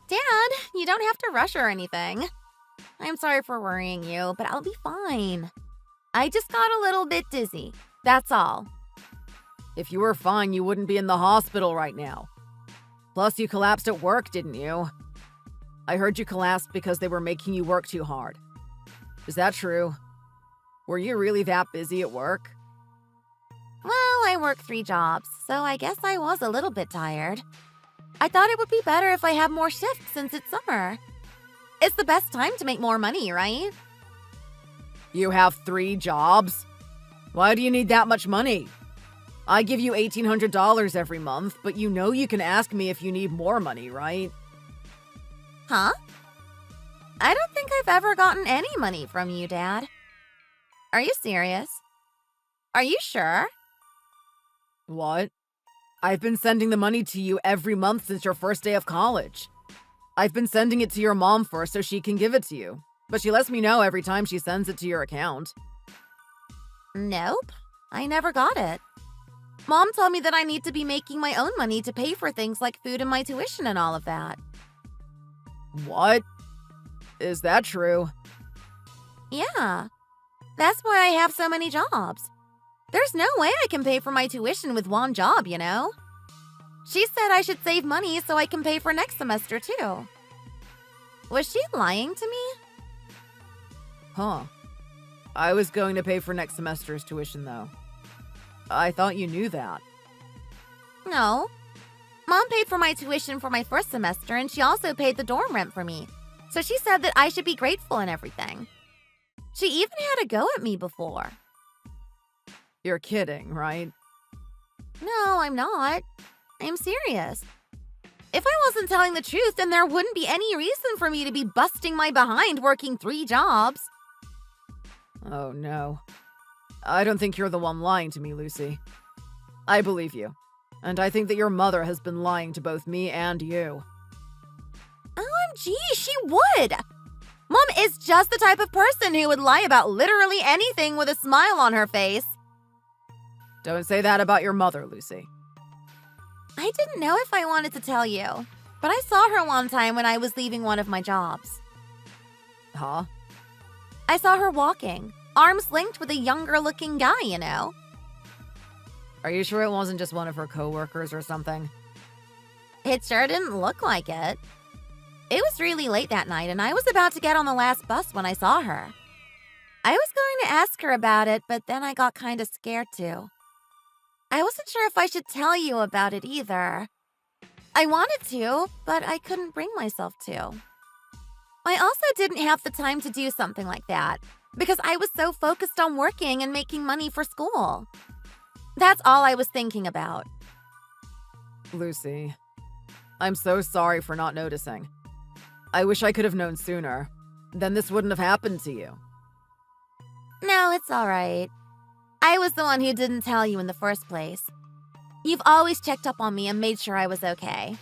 Dad, you don't have to rush or anything. I'm sorry for worrying you, but I'll be fine. I just got a little bit dizzy. That's all. If you were fine, you wouldn't be in the hospital right now. Plus, you collapsed at work, didn't you? I heard you collapsed because they were making you work too hard. Is that true? Were you really that busy at work? Well, I work 3 jobs, so I guess I was a little bit tired. I thought it would be better if I had more shifts since it's summer. It's the best time to make more money, right? You have 3 jobs? Why do you need that much money? I give you $1,800 every month, but you know you can ask me if you need more money, right? Huh? I don't think I've ever gotten any money from you, Dad. Are you serious? Are you sure? What? I've been sending the money to you every month since your first day of college. I've been sending it to your mom first so she can give it to you, but she lets me know every time she sends it to your account. Nope, I never got it. Mom told me that I need to be making my own money to pay for things like food and my tuition and all of that. What? Is that true? Yeah, that's why I have so many jobs. There's no way I can pay for my tuition with one job, you know? She said I should save money so I can pay for next semester too. Was she lying to me? Huh. I was going to pay for next semester's tuition, though. I thought you knew that. No. Mom paid for my tuition for my first semester, and she also paid the dorm rent for me. So she said that I should be grateful and everything. She even had a go at me before. You're kidding, right? No, I'm not. I'm serious. If I wasn't telling the truth, then there wouldn't be any reason for me to be busting my behind working 3 jobs. Oh, no. I don't think you're the one lying to me, Lucy. I believe you. And I think that your mother has been lying to both me and you. OMG, she would! Mom is just the type of person who would lie about literally anything with a smile on her face. Don't say that about your mother, Lucy. I didn't know if I wanted to tell you, but I saw her one time when I was leaving one of my jobs. Huh? I saw her walking, arms linked with a younger-looking guy, you know. Are you sure it wasn't just one of her coworkers or something? It sure didn't look like it. It was really late that night, and I was about to get on the last bus when I saw her. I was going to ask her about it, but then I got kind of scared too. I wasn't sure if I should tell you about it either. I wanted to, but I couldn't bring myself to. I also didn't have the time to do something like that, because I was so focused on working and making money for school. That's all I was thinking about. Lucy, I'm so sorry for not noticing. I wish I could have known sooner. Then this wouldn't have happened to you. No, it's all right. I was the one who didn't tell you in the first place. You've always checked up on me and made sure I was okay.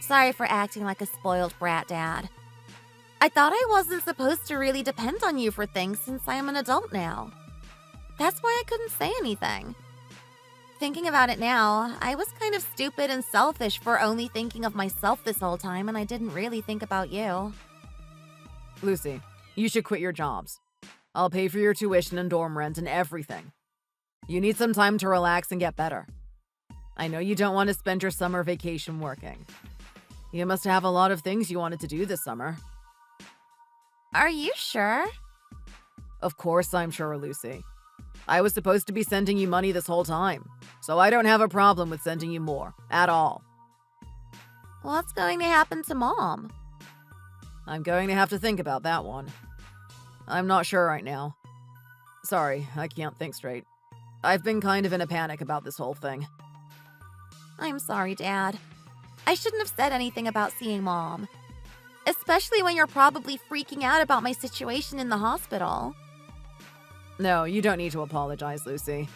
Sorry for acting like a spoiled brat, Dad. I thought I wasn't supposed to really depend on you for things since I am an adult now. That's why I couldn't say anything. Thinking about it now, I was kind of stupid and selfish for only thinking of myself this whole time, and I didn't really think about you. Lucy, you should quit your jobs. I'll pay for your tuition and dorm rent and everything. You need some time to relax and get better. I know you don't want to spend your summer vacation working. You must have a lot of things you wanted to do this summer. Are you sure? Of course I'm sure, Lucy. I was supposed to be sending you money this whole time, so I don't have a problem with sending you more, at all. What's going to happen to Mom? I'm going to have to think about that one. I'm not sure right now. Sorry, I can't think straight. I've been kind of in a panic about this whole thing. I'm sorry, Dad. I shouldn't have said anything about seeing Mom. especially when you're probably freaking out about my situation in the hospital. No, you don't need to apologize, Lucy.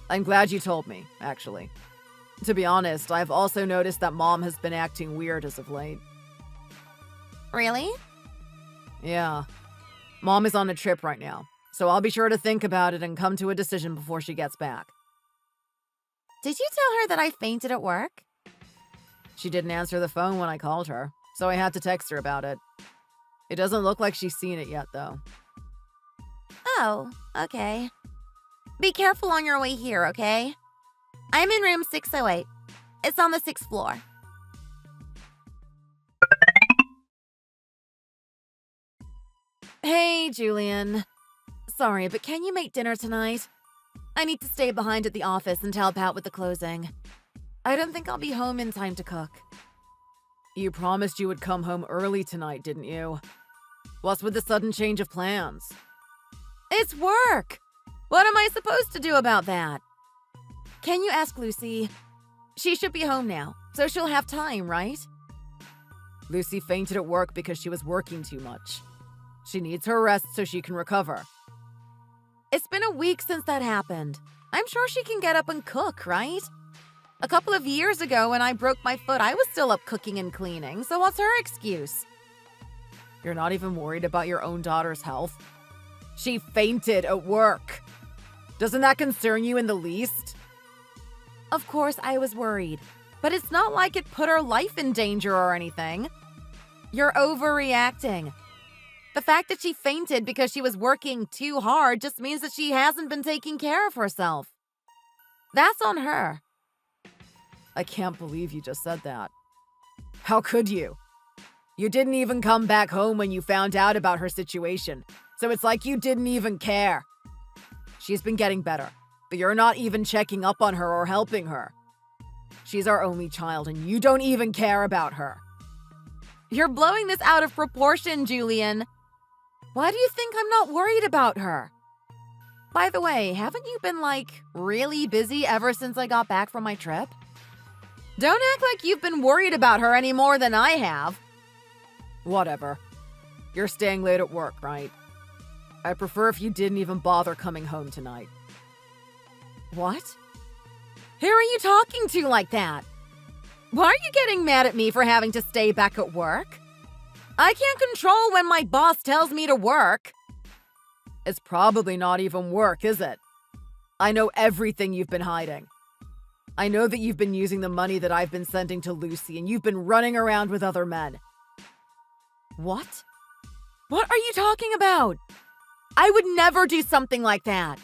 I'm glad you told me, actually. To be honest, I've also noticed that Mom has been acting weird as of late. Really? Yeah. Mom is on a trip right now, so I'll be sure to think about it and come to a decision before she gets back. Did you tell her that I fainted at work? She didn't answer the phone when I called her, so I had to text her about it. It doesn't look like she's seen it yet, though. Oh, okay. Be careful on your way here, okay? I'm in room 608. It's on the 6th floor. Hey, Julian. Sorry, but can you make dinner tonight? I need to stay behind at the office and help out with the closing. I don't think I'll be home in time to cook. You promised you would come home early tonight, didn't you? What's with the sudden change of plans? It's work! What am I supposed to do about that? Can you ask Lucy? She should be home now, so she'll have time, right? Lucy fainted at work because she was working too much. She needs her rest so she can recover. It's been a week since that happened. I'm sure she can get up and cook, right? A couple of years ago when I broke my foot, I was still up cooking and cleaning, so what's her excuse? You're not even worried about your own daughter's health? She fainted at work. Doesn't that concern you in the least? Of course I was worried, but it's not like it put her life in danger or anything. You're overreacting. The fact that she fainted because she was working too hard just means that she hasn't been taking care of herself. That's on her. I can't believe you just said that. How could you? You didn't even come back home when you found out about her situation, so it's like you didn't even care. She's been getting better, but you're not even checking up on her or helping her. She's our only child, and you don't even care about her. You're blowing this out of proportion, Julian. Why do you think I'm not worried about her? By the way, haven't you been, really busy ever since I got back from my trip? Don't act like you've been worried about her any more than I have. Whatever. You're staying late at work, right? I prefer if you didn't even bother coming home tonight. What? Who are you talking to like that? Why are you getting mad at me for having to stay back at work? I can't control when my boss tells me to work. It's probably not even work, is it? I know everything you've been hiding. I know that you've been using the money that I've been sending to Lucy, and you've been running around with other men. What? What are you talking about? I would never do something like that.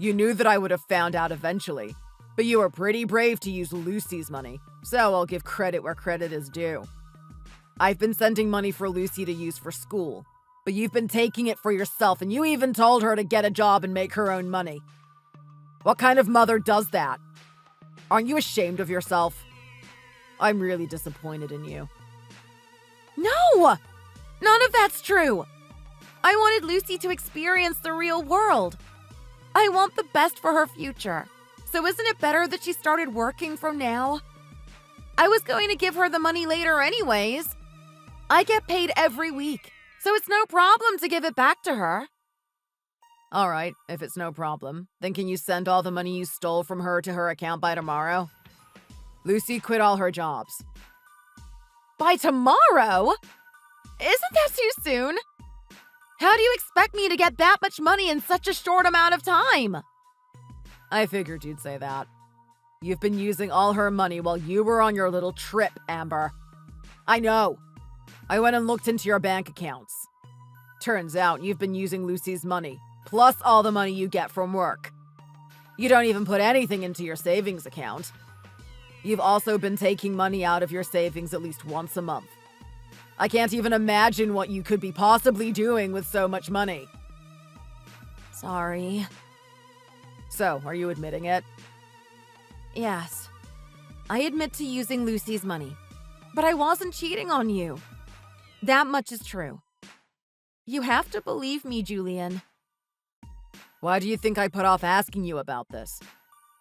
You knew that I would have found out eventually, but you were pretty brave to use Lucy's money, so I'll give credit where credit is due. I've been sending money for Lucy to use for school, but you've been taking it for yourself, and you even told her to get a job and make her own money. What kind of mother does that? Aren't you ashamed of yourself? I'm really disappointed in you. No! None of that's true. I wanted Lucy to experience the real world. I want the best for her future. So isn't it better that she started working from now? I was going to give her the money later anyways. I get paid every week, so it's no problem to give it back to her. All right, if it's no problem, then can you send all the money you stole from her to her account by tomorrow? Lucy quit all her jobs. By tomorrow? Isn't that too soon? How do you expect me to get that much money in such a short amount of time? I figured you'd say that. You've been using all her money while you were on your little trip, Amber. I know. I went and looked into your bank accounts. Turns out you've been using Lucy's money, plus all the money you get from work. You don't even put anything into your savings account. You've also been taking money out of your savings at least once a month. I can't even imagine what you could be possibly doing with so much money. Sorry. So, are you admitting it? Yes. I admit to using Lucy's money, but I wasn't cheating on you. That much is true. You have to believe me, Julian. Why do you think I put off asking you about this?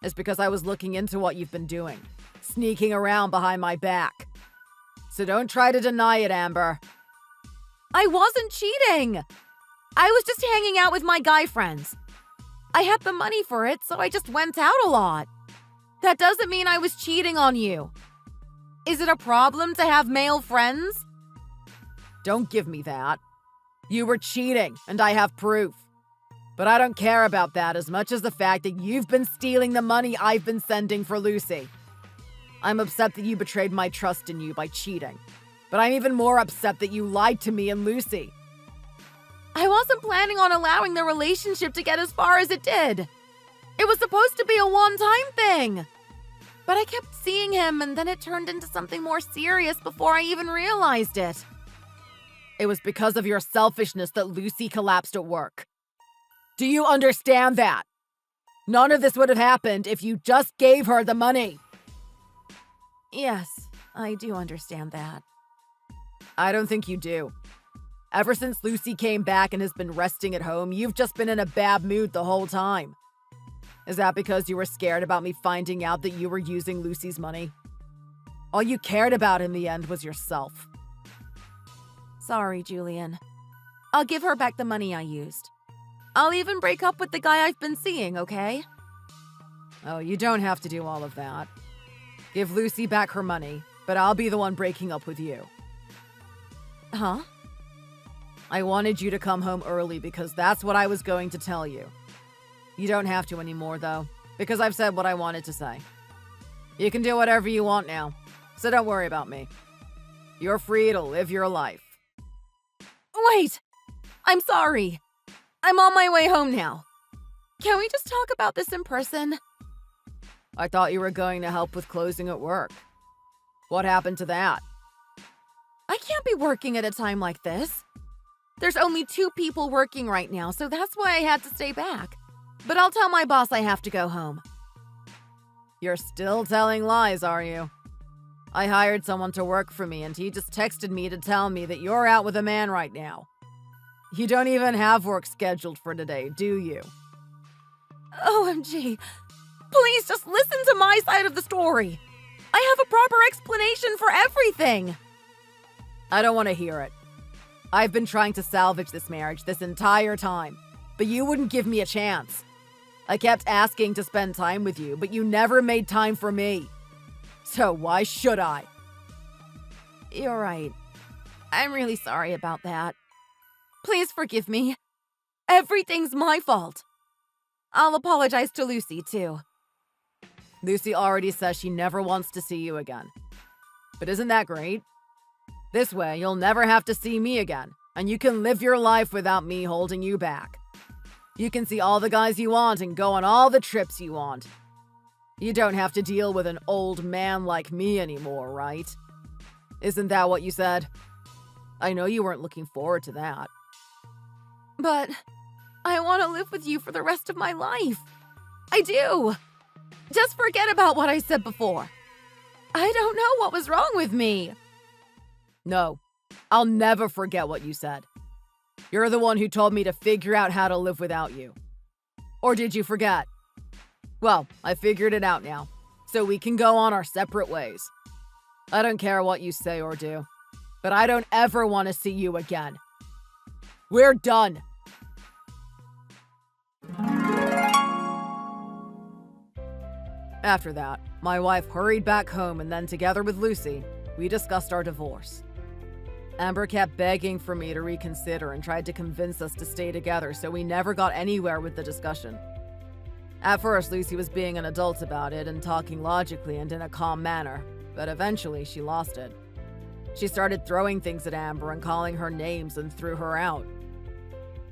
It's because I was looking into what you've been doing, sneaking around behind my back. So don't try to deny it, Amber. I wasn't cheating. I was just hanging out with my guy friends. I had the money for it, so I just went out a lot. That doesn't mean I was cheating on you. Is it a problem to have male friends? Don't give me that. You were cheating, and I have proof. But I don't care about that as much as the fact that you've been stealing the money I've been sending for Lucy. I'm upset that you betrayed my trust in you by cheating. But I'm even more upset that you lied to me and Lucy. I wasn't planning on allowing the relationship to get as far as it did. It was supposed to be a one-time thing. But I kept seeing him, and then it turned into something more serious before I even realized it. It was because of your selfishness that Lucy collapsed at work. Do you understand that? None of this would have happened if you just gave her the money. Yes, I do understand that. I don't think you do. Ever since Lucy came back and has been resting at home, you've just been in a bad mood the whole time. Is that because you were scared about me finding out that you were using Lucy's money? All you cared about in the end was yourself. Sorry, Julian. I'll give her back the money I used. I'll even break up with the guy I've been seeing, okay? Oh, you don't have to do all of that. Give Lucy back her money, but I'll be the one breaking up with you. Huh? I wanted you to come home early because that's what I was going to tell you. You don't have to anymore, though, because I've said what I wanted to say. You can do whatever you want now, so don't worry about me. You're free to live your life. Wait! I'm sorry. I'm on my way home now. Can we just talk about this in person? I thought you were going to help with closing at work. What happened to that? I can't be working at a time like this. There's only 2 people working right now, so that's why I had to stay back. But I'll tell my boss I have to go home. You're still telling lies, are you? I hired someone to work for me, and he just texted me to tell me that you're out with a man right now. You don't even have work scheduled for today, do you? OMG. Please just listen to my side of the story. I have a proper explanation for everything. I don't want to hear it. I've been trying to salvage this marriage this entire time, but you wouldn't give me a chance. I kept asking to spend time with you, but you never made time for me. So why should I? You're right. I'm really sorry about that. Please forgive me. Everything's my fault. I'll apologize to Lucy, too. Lucy already says she never wants to see you again. But isn't that great? This way, you'll never have to see me again, and you can live your life without me holding you back. You can see all the guys you want and go on all the trips you want. You don't have to deal with an old man like me anymore, right? Isn't that what you said? I know you weren't looking forward to that. But I want to live with you for the rest of my life. I do. Just forget about what I said before. I don't know what was wrong with me. No, I'll never forget what you said. You're the one who told me to figure out how to live without you. Or did you forget? Well, I figured it out now, so we can go on our separate ways. I don't care what you say or do, but I don't ever want to see you again. We're done. After that, my wife hurried back home, and then together with Lucy, we discussed our divorce. Amber kept begging for me to reconsider and tried to convince us to stay together, so we never got anywhere with the discussion. At first, Lucy was being an adult about it and talking logically and in a calm manner, but eventually she lost it. She started throwing things at Amber and calling her names and threw her out.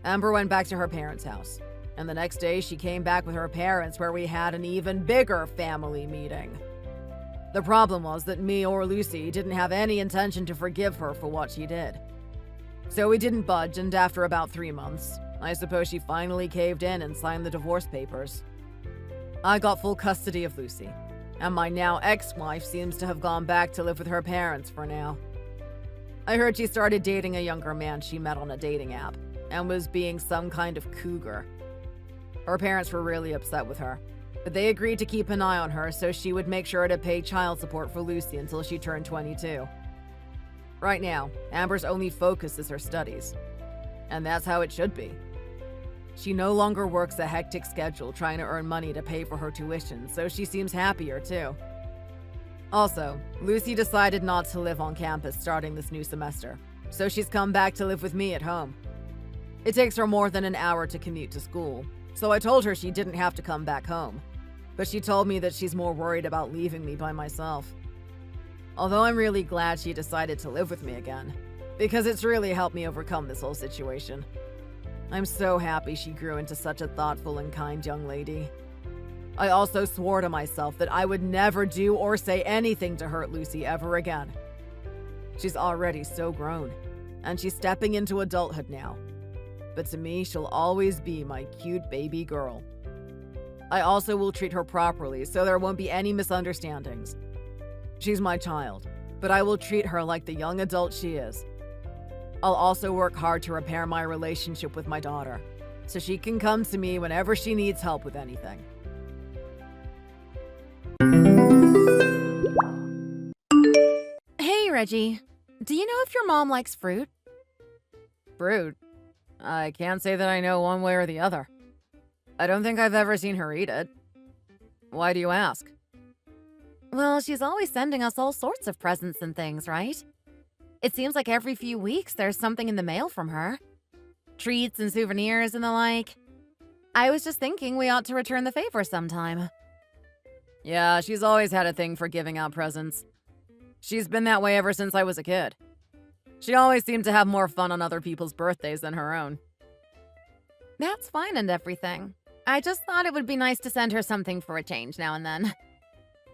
Amber went back to her parents' house, and the next day she came back with her parents where we had an even bigger family meeting. The problem was that me or Lucy didn't have any intention to forgive her for what she did. So we didn't budge, and after about 3 months, I suppose she finally caved in and signed the divorce papers. I got full custody of Lucy, and my now ex-wife seems to have gone back to live with her parents for now. I heard she started dating a younger man she met on a dating app, and was being some kind of cougar. Her parents were really upset with her, but they agreed to keep an eye on her so she would make sure to pay child support for Lucy until she turned 22. Right now, Amber's only focus is her studies. And that's how it should be. She no longer works a hectic schedule trying to earn money to pay for her tuition, so she seems happier too. Also, Lucy decided not to live on campus starting this new semester, so she's come back to live with me at home. It takes her more than an hour to commute to school, so I told her she didn't have to come back home. But she told me that she's more worried about leaving me by myself. Although I'm really glad she decided to live with me again, because it's really helped me overcome this whole situation. I'm so happy she grew into such a thoughtful and kind young lady. I also swore to myself that I would never do or say anything to hurt Lucy ever again. She's already so grown, and she's stepping into adulthood now. But to me, she'll always be my cute baby girl. I also will treat her properly so there won't be any misunderstandings. She's my child, but I will treat her like the young adult she is. I'll also work hard to repair my relationship with my daughter, so she can come to me whenever she needs help with anything. Hey, Reggie. Do you know if your mom likes fruit? Fruit? I can't say that I know one way or the other. I don't think I've ever seen her eat it. Why do you ask? Well, she's always sending us all sorts of presents and things, right? It seems like every few weeks there's something in the mail from her. Treats and souvenirs and the like. I was just thinking we ought to return the favor sometime. Yeah, she's always had a thing for giving out presents. She's been that way ever since I was a kid. She always seemed to have more fun on other people's birthdays than her own. That's fine and everything. I just thought it would be nice to send her something for a change now and then.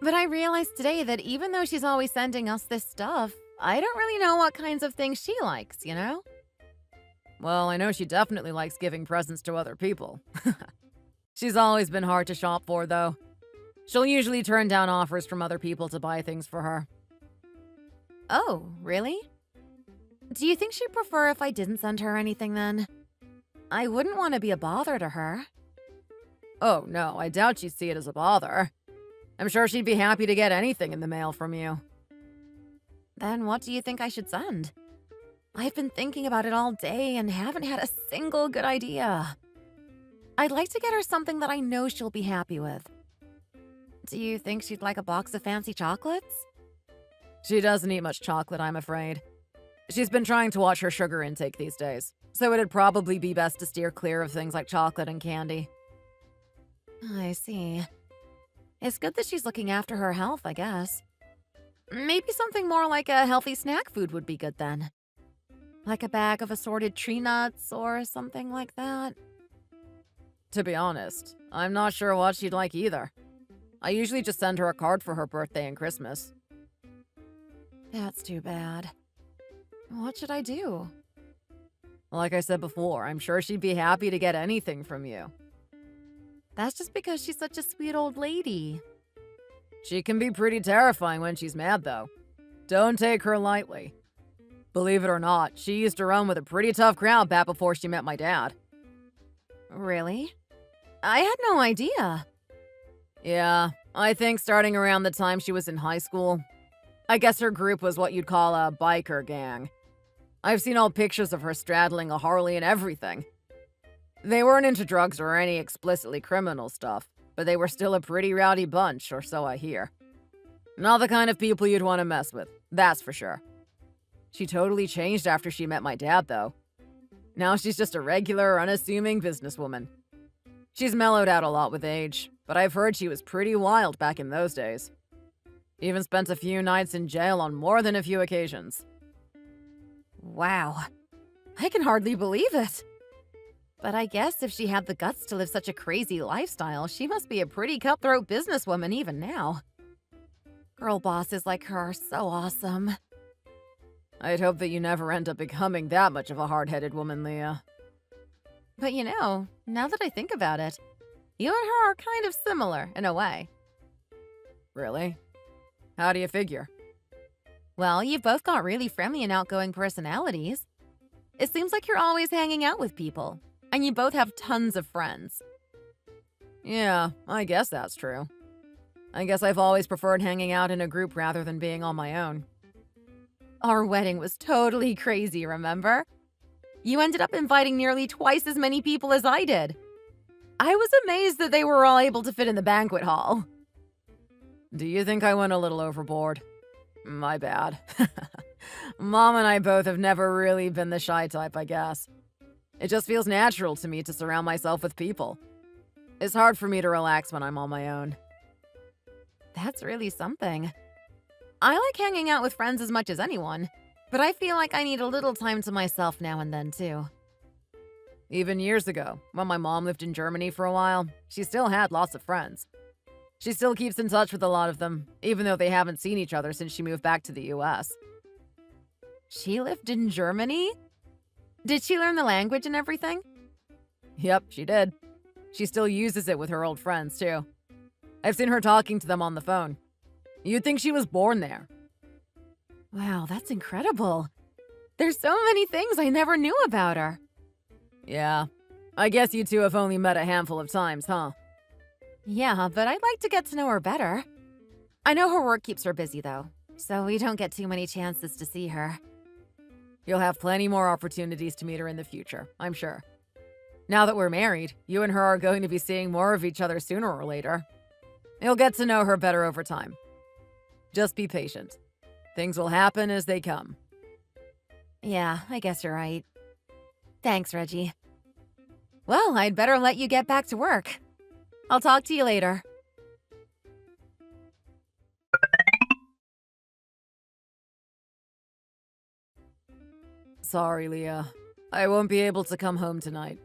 But I realized today that even though she's always sending us this stuff, I don't really know what kinds of things she likes, you know? Well, I know she definitely likes giving presents to other people. She's always been hard to shop for, though. She'll usually turn down offers from other people to buy things for her. Oh, really? Do you think she'd prefer if I didn't send her anything then? I wouldn't want to be a bother to her. Oh, no, I doubt she'd see it as a bother. I'm sure she'd be happy to get anything in the mail from you. Then what do you think I should send? I've been thinking about it all day and haven't had a single good idea. I'd like to get her something that I know she'll be happy with. Do you think she'd like a box of fancy chocolates? She doesn't eat much chocolate, I'm afraid. She's been trying to watch her sugar intake these days, so it'd probably be best to steer clear of things like chocolate and candy. I see. It's good that she's looking after her health, I guess. Maybe something more like a healthy snack food would be good then. Like a bag of assorted tree nuts or something like that. To be honest, I'm not sure what she'd like either. I usually just send her a card for her birthday and Christmas. That's too bad. What should I do? Like I said before, I'm sure she'd be happy to get anything from you. That's just because she's such a sweet old lady. She can be pretty terrifying when she's mad, though. Don't take her lightly. Believe it or not, she used to run with a pretty tough crowd back before she met my dad. Really? I had no idea. Yeah, I think starting around the time she was in high school. I guess her group was what you'd call a biker gang. I've seen old pictures of her straddling a Harley and everything. They weren't into drugs or any explicitly criminal stuff, but they were still a pretty rowdy bunch, or so I hear. Not the kind of people you'd want to mess with, that's for sure. She totally changed after she met my dad, though. Now she's just a regular, unassuming businesswoman. She's mellowed out a lot with age, but I've heard she was pretty wild back in those days. Even spent a few nights in jail on more than a few occasions. Wow. I can hardly believe it. But I guess if she had the guts to live such a crazy lifestyle, she must be a pretty cutthroat businesswoman even now. Girl bosses like her are so awesome. I'd hope that you never end up becoming that much of a hard-headed woman, Leah. But you know, now that I think about it, you and her are kind of similar in a way. Really? How do you figure? Well, you've both got really friendly and outgoing personalities. It seems like you're always hanging out with people, and you both have tons of friends. Yeah, I guess that's true. I guess I've always preferred hanging out in a group rather than being on my own. Our wedding was totally crazy, remember? You ended up inviting nearly twice as many people as I did. I was amazed that they were all able to fit in the banquet hall. Do you think I went a little overboard? My bad. Mom and I both have never really been the shy type, I guess. It just feels natural to me to surround myself with people. It's hard for me to relax when I'm on my own. That's really something. I like hanging out with friends as much as anyone, but I feel like I need a little time to myself now and then, too. Even years ago, when my mom lived in Germany for a while, she still had lots of friends. She still keeps in touch with a lot of them, even though they haven't seen each other since she moved back to the US. She lived in Germany? Did she learn the language and everything? Yep, she did. She still uses it with her old friends, too. I've seen her talking to them on the phone. You'd think she was born there. Wow, that's incredible. There's so many things I never knew about her. Yeah, I guess you two have only met a handful of times, huh? Yeah, but I'd like to get to know her better. I know her work keeps her busy, though, so we don't get too many chances to see her. You'll have plenty more opportunities to meet her in the future, I'm sure. Now that we're married, you and her are going to be seeing more of each other sooner or later. You'll get to know her better over time. Just be patient. Things will happen as they come. Yeah, I guess you're right. Thanks, Reggie. Well, I'd better let you get back to work. I'll talk to you later. Sorry, Leah. I won't be able to come home tonight.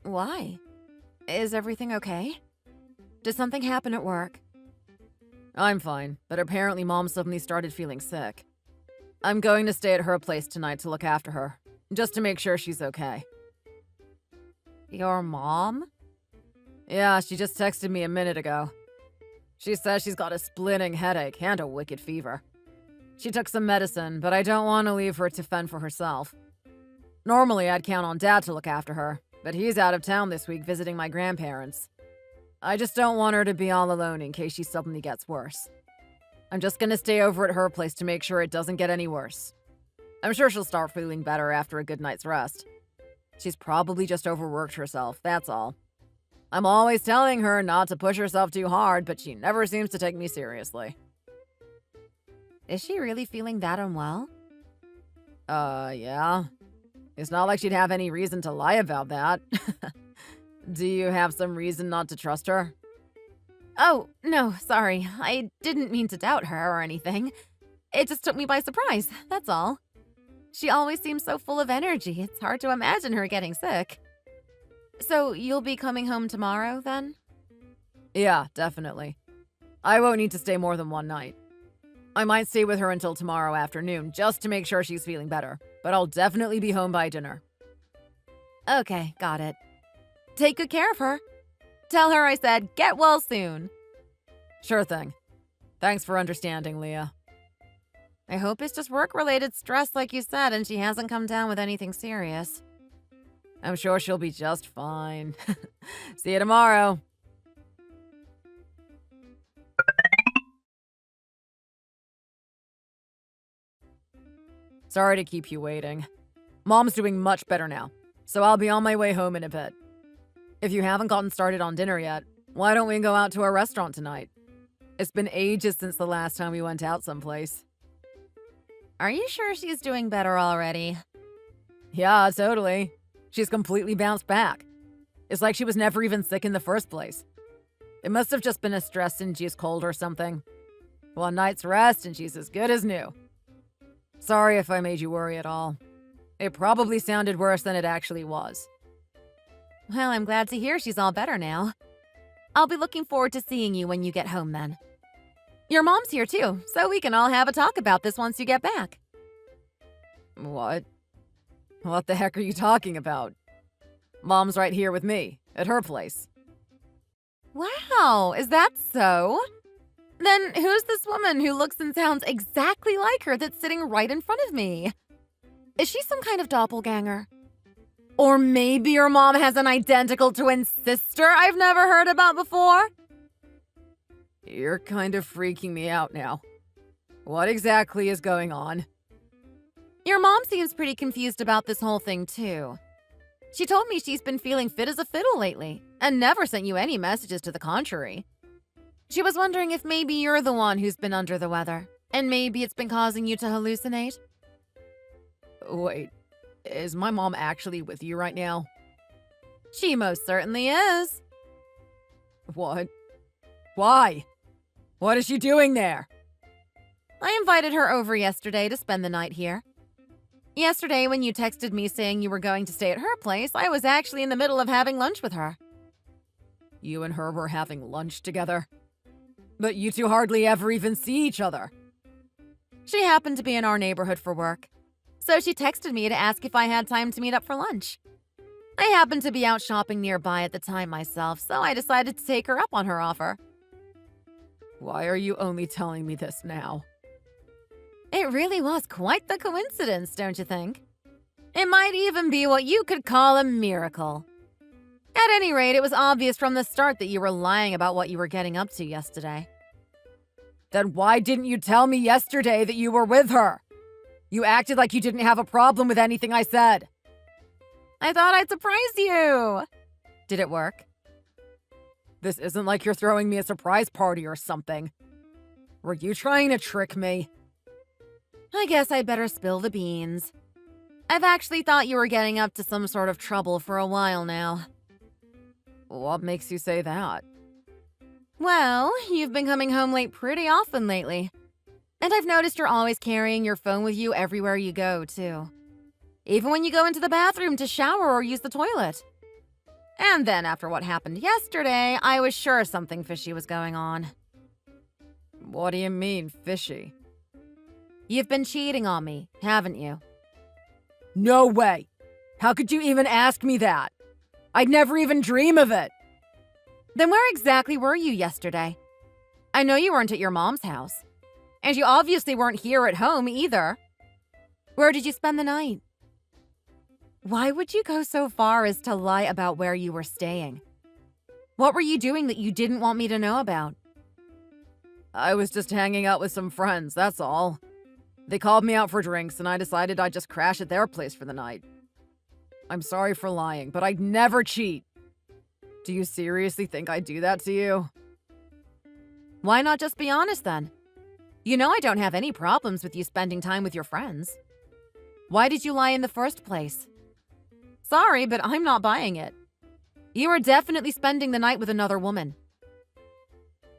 Why? Is everything okay? Did something happen at work? I'm fine, but apparently Mom suddenly started feeling sick. I'm going to stay at her place tonight to look after her, just to make sure she's okay. Your mom? Yeah, she just texted me a minute ago. She says she's got a splitting headache and a wicked fever. She took some medicine, but I don't want to leave her to fend for herself. Normally, I'd count on Dad to look after her, but he's out of town this week visiting my grandparents. I just don't want her to be all alone in case she suddenly gets worse. I'm just gonna stay over at her place to make sure it doesn't get any worse. I'm sure she'll start feeling better after a good night's rest. She's probably just overworked herself, that's all. I'm always telling her not to push herself too hard, but she never seems to take me seriously. Is she really feeling that unwell? Yeah. It's not like she'd have any reason to lie about that. Do you have some reason not to trust her? Oh, no, sorry. I didn't mean to doubt her or anything. It just took me by surprise, that's all. She always seems so full of energy, it's hard to imagine her getting sick. So, you'll be coming home tomorrow, then? Yeah, definitely. I won't need to stay more than one night. I might stay with her until tomorrow afternoon, just to make sure she's feeling better, but I'll definitely be home by dinner. Okay, got it. Take good care of her. Tell her I said get well soon. Sure thing. Thanks for understanding, Leah. I hope it's just work-related stress like you said and she hasn't come down with anything serious. I'm sure she'll be just fine. See you tomorrow. Sorry to keep you waiting. Mom's doing much better now, so I'll be on my way home in a bit. If you haven't gotten started on dinner yet, why don't we go out to a restaurant tonight? It's been ages since the last time we went out someplace. Are you sure she's doing better already? Yeah, totally. She's completely bounced back. It's like she was never even sick in the first place. It must have just been a stress-induced cold or something. One night's rest and she's as good as new. Sorry if I made you worry at all. It probably sounded worse than it actually was. Well, I'm glad to hear she's all better now. I'll be looking forward to seeing you when you get home then. Your mom's here too, so we can all have a talk about this once you get back. What? What the heck are you talking about? Mom's right here with me, at her place. Wow, is that so? Then who's this woman who looks and sounds exactly like her that's sitting right in front of me? Is she some kind of doppelganger? Or maybe your mom has an identical twin sister I've never heard about before? You're kind of freaking me out now. What exactly is going on? Your mom seems pretty confused about this whole thing, too. She told me she's been feeling fit as a fiddle lately and never sent you any messages to the contrary. She was wondering if maybe you're the one who's been under the weather, and maybe it's been causing you to hallucinate. Wait, is my mom actually with you right now? She most certainly is. What? Why? What is she doing there? I invited her over yesterday to spend the night here. Yesterday, when you texted me saying you were going to stay at her place, I was actually in the middle of having lunch with her. You and her were having lunch together? But you two hardly ever even see each other. She happened to be in our neighborhood for work, so she texted me to ask if I had time to meet up for lunch. I happened to be out shopping nearby at the time myself, so I decided to take her up on her offer. Why are you only telling me this now? It really was quite the coincidence, don't you think? It might even be what you could call a miracle. At any rate, it was obvious from the start that you were lying about what you were getting up to yesterday. Then why didn't you tell me yesterday that you were with her? You acted like you didn't have a problem with anything I said. I thought I'd surprise you. Did it work? This isn't like you're throwing me a surprise party or something. Were you trying to trick me? I guess I'd better spill the beans. I've actually thought you were getting up to some sort of trouble for a while now. What makes you say that? Well, you've been coming home late pretty often lately. And I've noticed you're always carrying your phone with you everywhere you go, too. Even when you go into the bathroom to shower or use the toilet. And then after what happened yesterday, I was sure something fishy was going on. What do you mean, fishy? You've been cheating on me, haven't you? No way! How could you even ask me that? I'd never even dream of it! Then where exactly were you yesterday? I know you weren't at your mom's house. And you obviously weren't here at home either. Where did you spend the night? Why would you go so far as to lie about where you were staying? What were you doing that you didn't want me to know about? I was just hanging out with some friends, that's all. They called me out for drinks, and I decided I'd just crash at their place for the night. I'm sorry for lying, but I'd never cheat. Do you seriously think I'd do that to you? Why not just be honest then? You know I don't have any problems with you spending time with your friends. Why did you lie in the first place? Sorry, but I'm not buying it. You were definitely spending the night with another woman.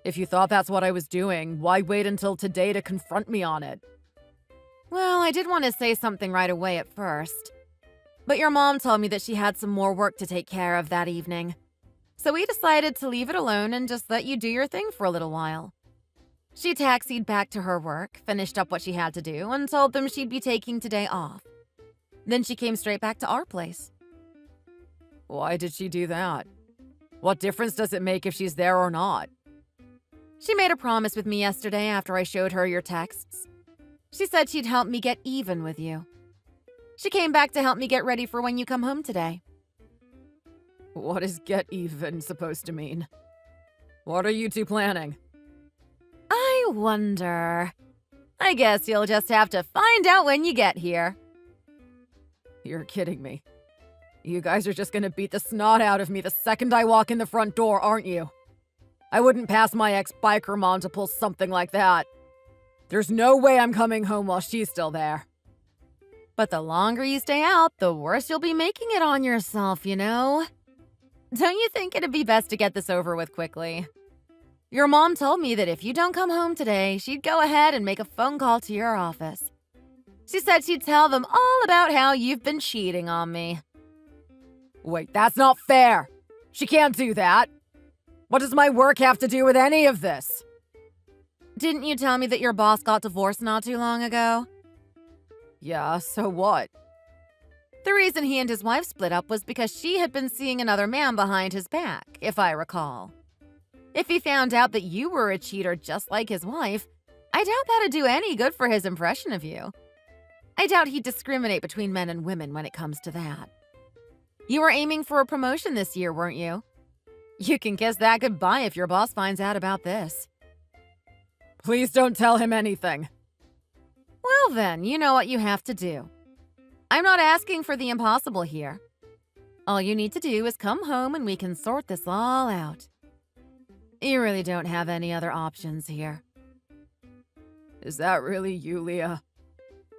If you thought that's what I was doing, why wait until today to confront me on it? Well, I did want to say something right away at first. But your mom told me that she had some more work to take care of that evening. So we decided to leave it alone and just let you do your thing for a little while. She taxied back to her work, finished up what she had to do, and told them she'd be taking today off. Then she came straight back to our place. Why did she do that? What difference does it make if she's there or not? She made a promise with me yesterday after I showed her your texts. She said she'd help me get even with you. She came back to help me get ready for when you come home today. What is get even supposed to mean? What are you two planning? I wonder. I guess you'll just have to find out when you get here. You're kidding me. You guys are just gonna beat the snot out of me the second I walk in the front door, aren't you? I wouldn't pass my ex-biker mom to pull something like that. There's no way I'm coming home while she's still there. But the longer you stay out, the worse you'll be making it on yourself, you know? Don't you think it'd be best to get this over with quickly? Your mom told me that if you don't come home today, she'd go ahead and make a phone call to your office. She said she'd tell them all about how you've been cheating on me. Wait, that's not fair. She can't do that. What does my work have to do with any of this? Didn't you tell me that your boss got divorced not too long ago? Yeah, so what? The reason he and his wife split up was because she had been seeing another man behind his back, if I recall. If he found out that you were a cheater just like his wife, I doubt that'd do any good for his impression of you. I doubt he'd discriminate between men and women when it comes to that. You were aiming for a promotion this year, weren't you? You can kiss that goodbye if your boss finds out about this. Please don't tell him anything. Well then, you know what you have to do. I'm not asking for the impossible here. All you need to do is come home and we can sort this all out. You really don't have any other options here. Is that really you, Leah?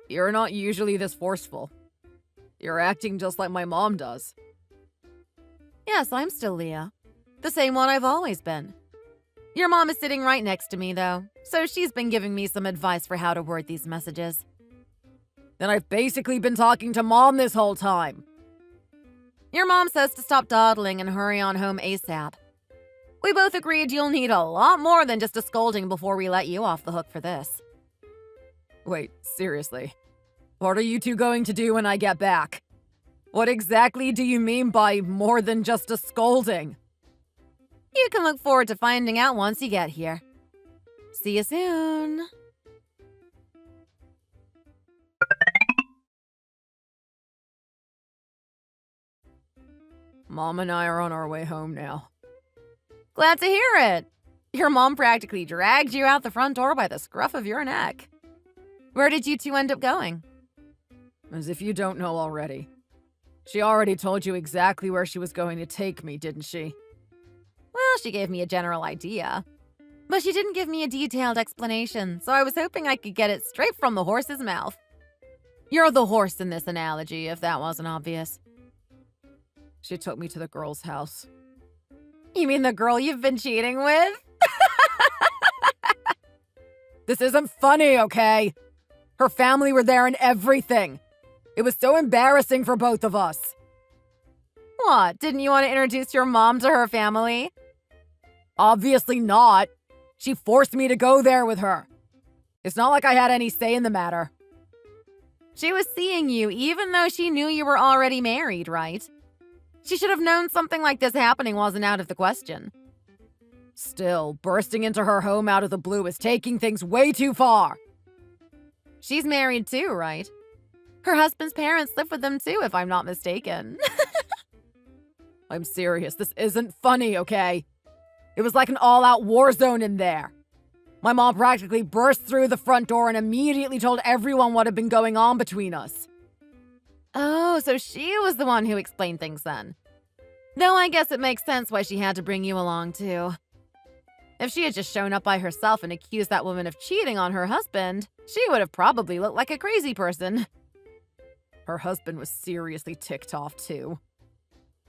You're not usually this forceful. You're acting just like my mom does. Yes, I'm still Leah. The same one I've always been. Your mom is sitting right next to me, though, so she's been giving me some advice for how to word these messages. Then I've basically been talking to Mom this whole time. Your mom says to stop dawdling and hurry on home ASAP. We both agreed you'll need a lot more than just a scolding before we let you off the hook for this. Wait, seriously. What are you two going to do when I get back? What exactly do you mean by more than just a scolding? You can look forward to finding out once you get here. See you soon. Mom and I are on our way home now. Glad to hear it. Your mom practically dragged you out the front door by the scruff of your neck. Where did you two end up going? As if you don't know already. She already told you exactly where she was going to take me, didn't she? Well, she gave me a general idea. But she didn't give me a detailed explanation, so I was hoping I could get it straight from the horse's mouth. You're the horse in this analogy, if that wasn't obvious. She took me to the girl's house. You mean the girl you've been cheating with? This isn't funny, okay? Her family were there and everything. It was so embarrassing for both of us. What, didn't you want to introduce your mom to her family? Obviously not. She forced me to go there with her. It's not like I had any say in the matter. She was seeing you even though she knew you were already married, right? She should have known something like this happening wasn't out of the question. Still, bursting into her home out of the blue is taking things way too far. She's married too, right? Her husband's parents live with them too, if I'm not mistaken. I'm serious. This isn't funny, okay? It was like an all-out war zone in there. My mom practically burst through the front door and immediately told everyone what had been going on between us. Oh, so she was the one who explained things then. Though I guess it makes sense why she had to bring you along too. If she had just shown up by herself and accused that woman of cheating on her husband, she would have probably looked like a crazy person. Her husband was seriously ticked off too.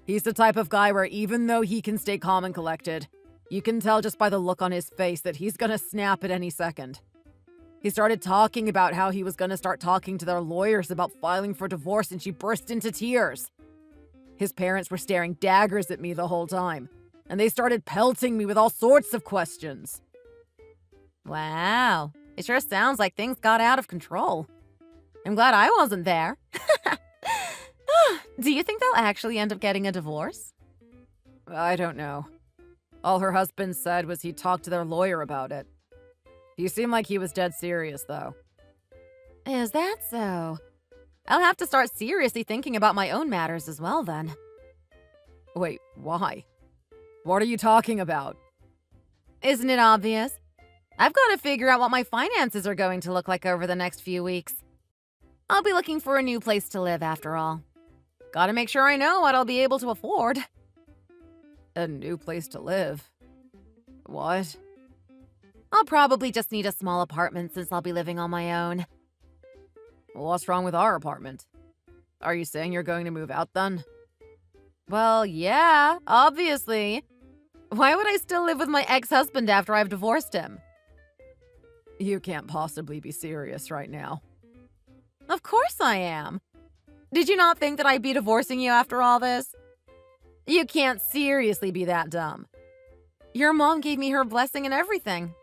He's the type of guy where even though he can stay calm and collected, you can tell just by the look on his face that he's gonna snap at any second. He started talking about how he was gonna start talking to their lawyers about filing for divorce, and she burst into tears. His parents were staring daggers at me the whole time, and they started pelting me with all sorts of questions. Wow, it sure sounds like things got out of control. I'm glad I wasn't there. Do you think they'll actually end up getting a divorce? I don't know. All her husband said was he talked to their lawyer about it. He seemed like he was dead serious, though. Is that so? I'll have to start seriously thinking about my own matters as well, then. Wait, why? What are you talking about? Isn't it obvious? I've got to figure out what my finances are going to look like over the next few weeks. I'll be looking for a new place to live, after all. Gotta make sure I know what I'll be able to afford. A new place to live? What? I'll probably just need a small apartment since I'll be living on my own. What's wrong with our apartment? Are you saying you're going to move out then? Well, yeah, obviously. Why would I still live with my ex-husband after I've divorced him? You can't possibly be serious right now. Of course I am. Did you not think that I'd be divorcing you after all this? You can't seriously be that dumb. Your mom gave me her blessing and everything.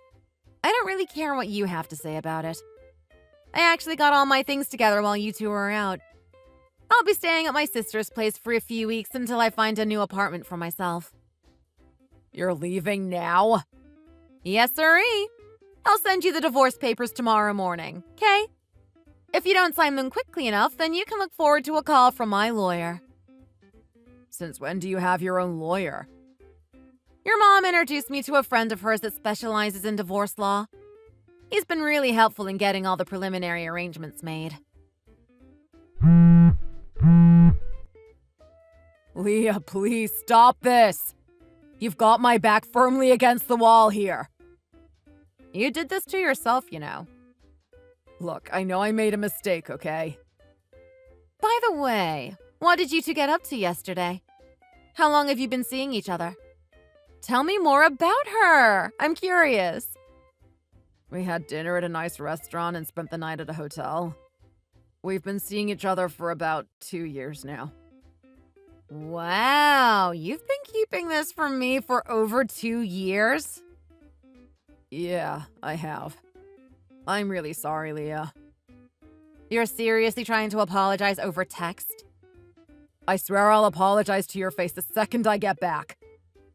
I don't really care what you have to say about it. I actually got all my things together while you two were out. I'll be staying at my sister's place for a few weeks until I find a new apartment for myself. You're leaving now? Yes, sirree. I'll send you the divorce papers tomorrow morning, okay? If you don't sign them quickly enough, then you can look forward to a call from my lawyer. Since when do you have your own lawyer? Your mom introduced me to a friend of hers that specializes in divorce law. He's been really helpful in getting all the preliminary arrangements made. Leah, please stop this. You've got my back firmly against the wall here. You did this to yourself, you know. Look, I know I made a mistake, okay? By the way, what did you two get up to yesterday? How long have you been seeing each other? Tell me more about her. I'm curious. We had dinner at a nice restaurant and spent the night at a hotel. We've been seeing each other for about 2 years now. Wow, you've been keeping this from me for over 2 years? Yeah, I have. I'm really sorry, Leah. You're seriously trying to apologize over text? I swear I'll apologize to your face the second I get back.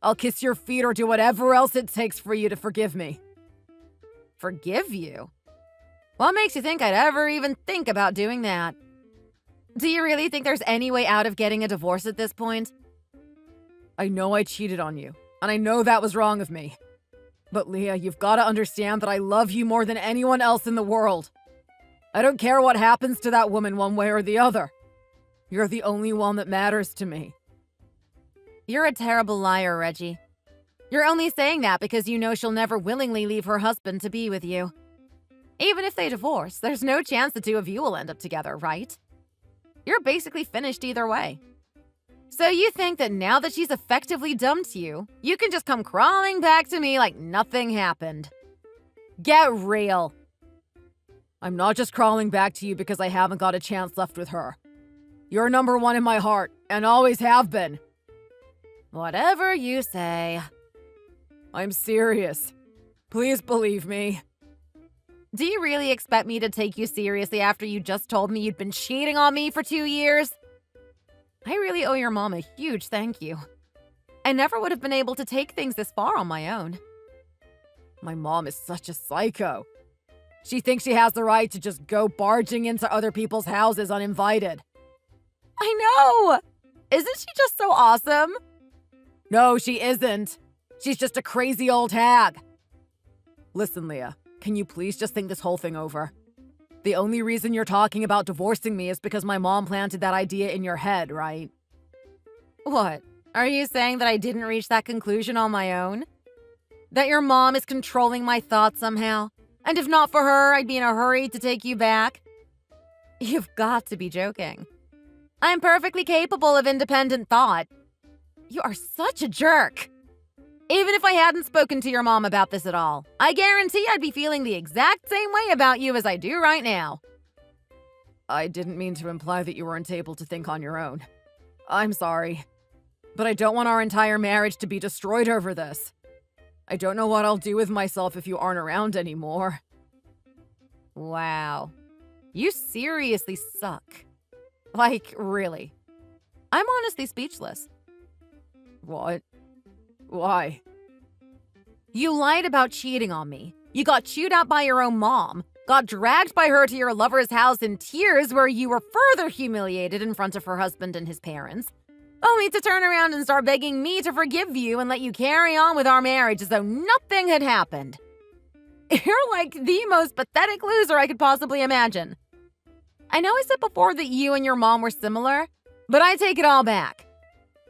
I'll kiss your feet or do whatever else it takes for you to forgive me. Forgive you? What makes you think I'd ever even think about doing that? Do you really think there's any way out of getting a divorce at this point? I know I cheated on you, and I know that was wrong of me. But Leah, you've got to understand that I love you more than anyone else in the world. I don't care what happens to that woman one way or the other. You're the only one that matters to me. You're a terrible liar, Reggie. You're only saying that because you know she'll never willingly leave her husband to be with you. Even if they divorce, there's no chance the two of you will end up together, right? You're basically finished either way. So you think that now that she's effectively dumped you, you can just come crawling back to me like nothing happened? Get real. I'm not just crawling back to you because I haven't got a chance left with her. You're number one in my heart, and always have been. Whatever you say. I'm serious. Please believe me. Do you really expect me to take you seriously after you just told me you'd been cheating on me for 2 years? I really owe your mom a huge thank you. I never would have been able to take things this far on my own. My mom is such a psycho. She thinks she has the right to just go barging into other people's houses uninvited. I know! Isn't she just so awesome? No, she isn't. She's just a crazy old hag. Listen, Leah, can you please just think this whole thing over? The only reason you're talking about divorcing me is because my mom planted that idea in your head, right? What? Are you saying that I didn't reach that conclusion on my own? That your mom is controlling my thoughts somehow? And if not for her, I'd be in a hurry to take you back? You've got to be joking. I'm perfectly capable of independent thought. You are such a jerk. Even if I hadn't spoken to your mom about this at all, I guarantee I'd be feeling the exact same way about you as I do right now. I didn't mean to imply that you weren't able to think on your own. I'm sorry. But I don't want our entire marriage to be destroyed over this. I don't know what I'll do with myself if you aren't around anymore. Wow. You seriously suck. Like, really. I'm honestly speechless. What? Why? You lied about cheating on me. You got chewed out by your own mom, got dragged by her to your lover's house in tears where you were further humiliated in front of her husband and his parents, only to turn around and start begging me to forgive you and let you carry on with our marriage as though nothing had happened. You're like the most pathetic loser I could possibly imagine. I know I said before that you and your mom were similar, but I take it all back.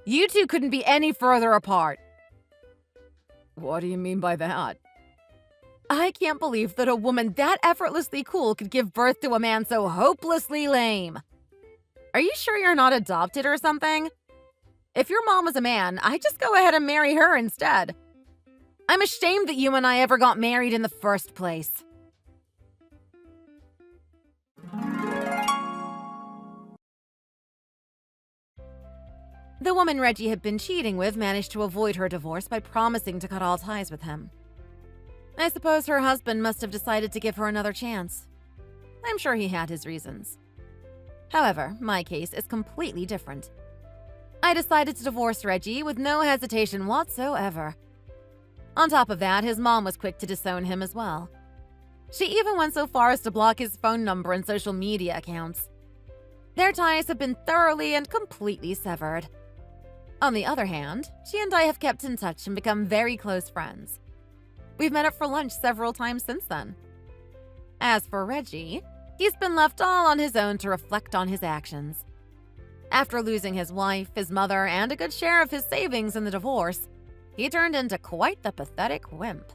You two couldn't be any further apart. What do you mean by that? I can't believe that a woman that effortlessly cool could give birth to a man so hopelessly lame. Are you sure you're not adopted or something? If your mom was a man, I'd just go ahead and marry her instead. I'm ashamed that you and I ever got married in the first place. The woman Reggie had been cheating with managed to avoid her divorce by promising to cut all ties with him. I suppose her husband must have decided to give her another chance. I'm sure he had his reasons. However, my case is completely different. I decided to divorce Reggie with no hesitation whatsoever. On top of that, his mom was quick to disown him as well. She even went so far as to block his phone number and social media accounts. Their ties have been thoroughly and completely severed. On the other hand, she and I have kept in touch and become very close friends. We've met up for lunch several times since then. As for Reggie, he's been left all on his own to reflect on his actions. After losing his wife, his mother, and a good share of his savings in the divorce, he turned into quite the pathetic wimp.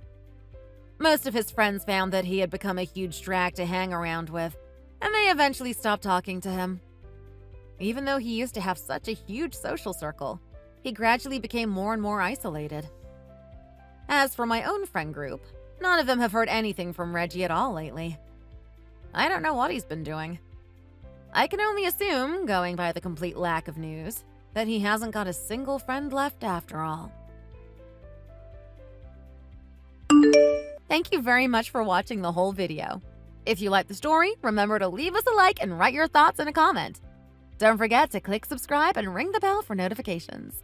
Most of his friends found that he had become a huge drag to hang around with, and they eventually stopped talking to him. Even though he used to have such a huge social circle, he gradually became more and more isolated. As for my own friend group, none of them have heard anything from Reggie at all lately. I don't know what he's been doing. I can only assume, going by the complete lack of news, that he hasn't got a single friend left after all. Thank you very much for watching the whole video. If you liked the story, remember to leave us a like and write your thoughts in a comment. Don't forget to click subscribe and ring the bell for notifications.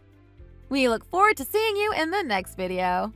We look forward to seeing you in the next video.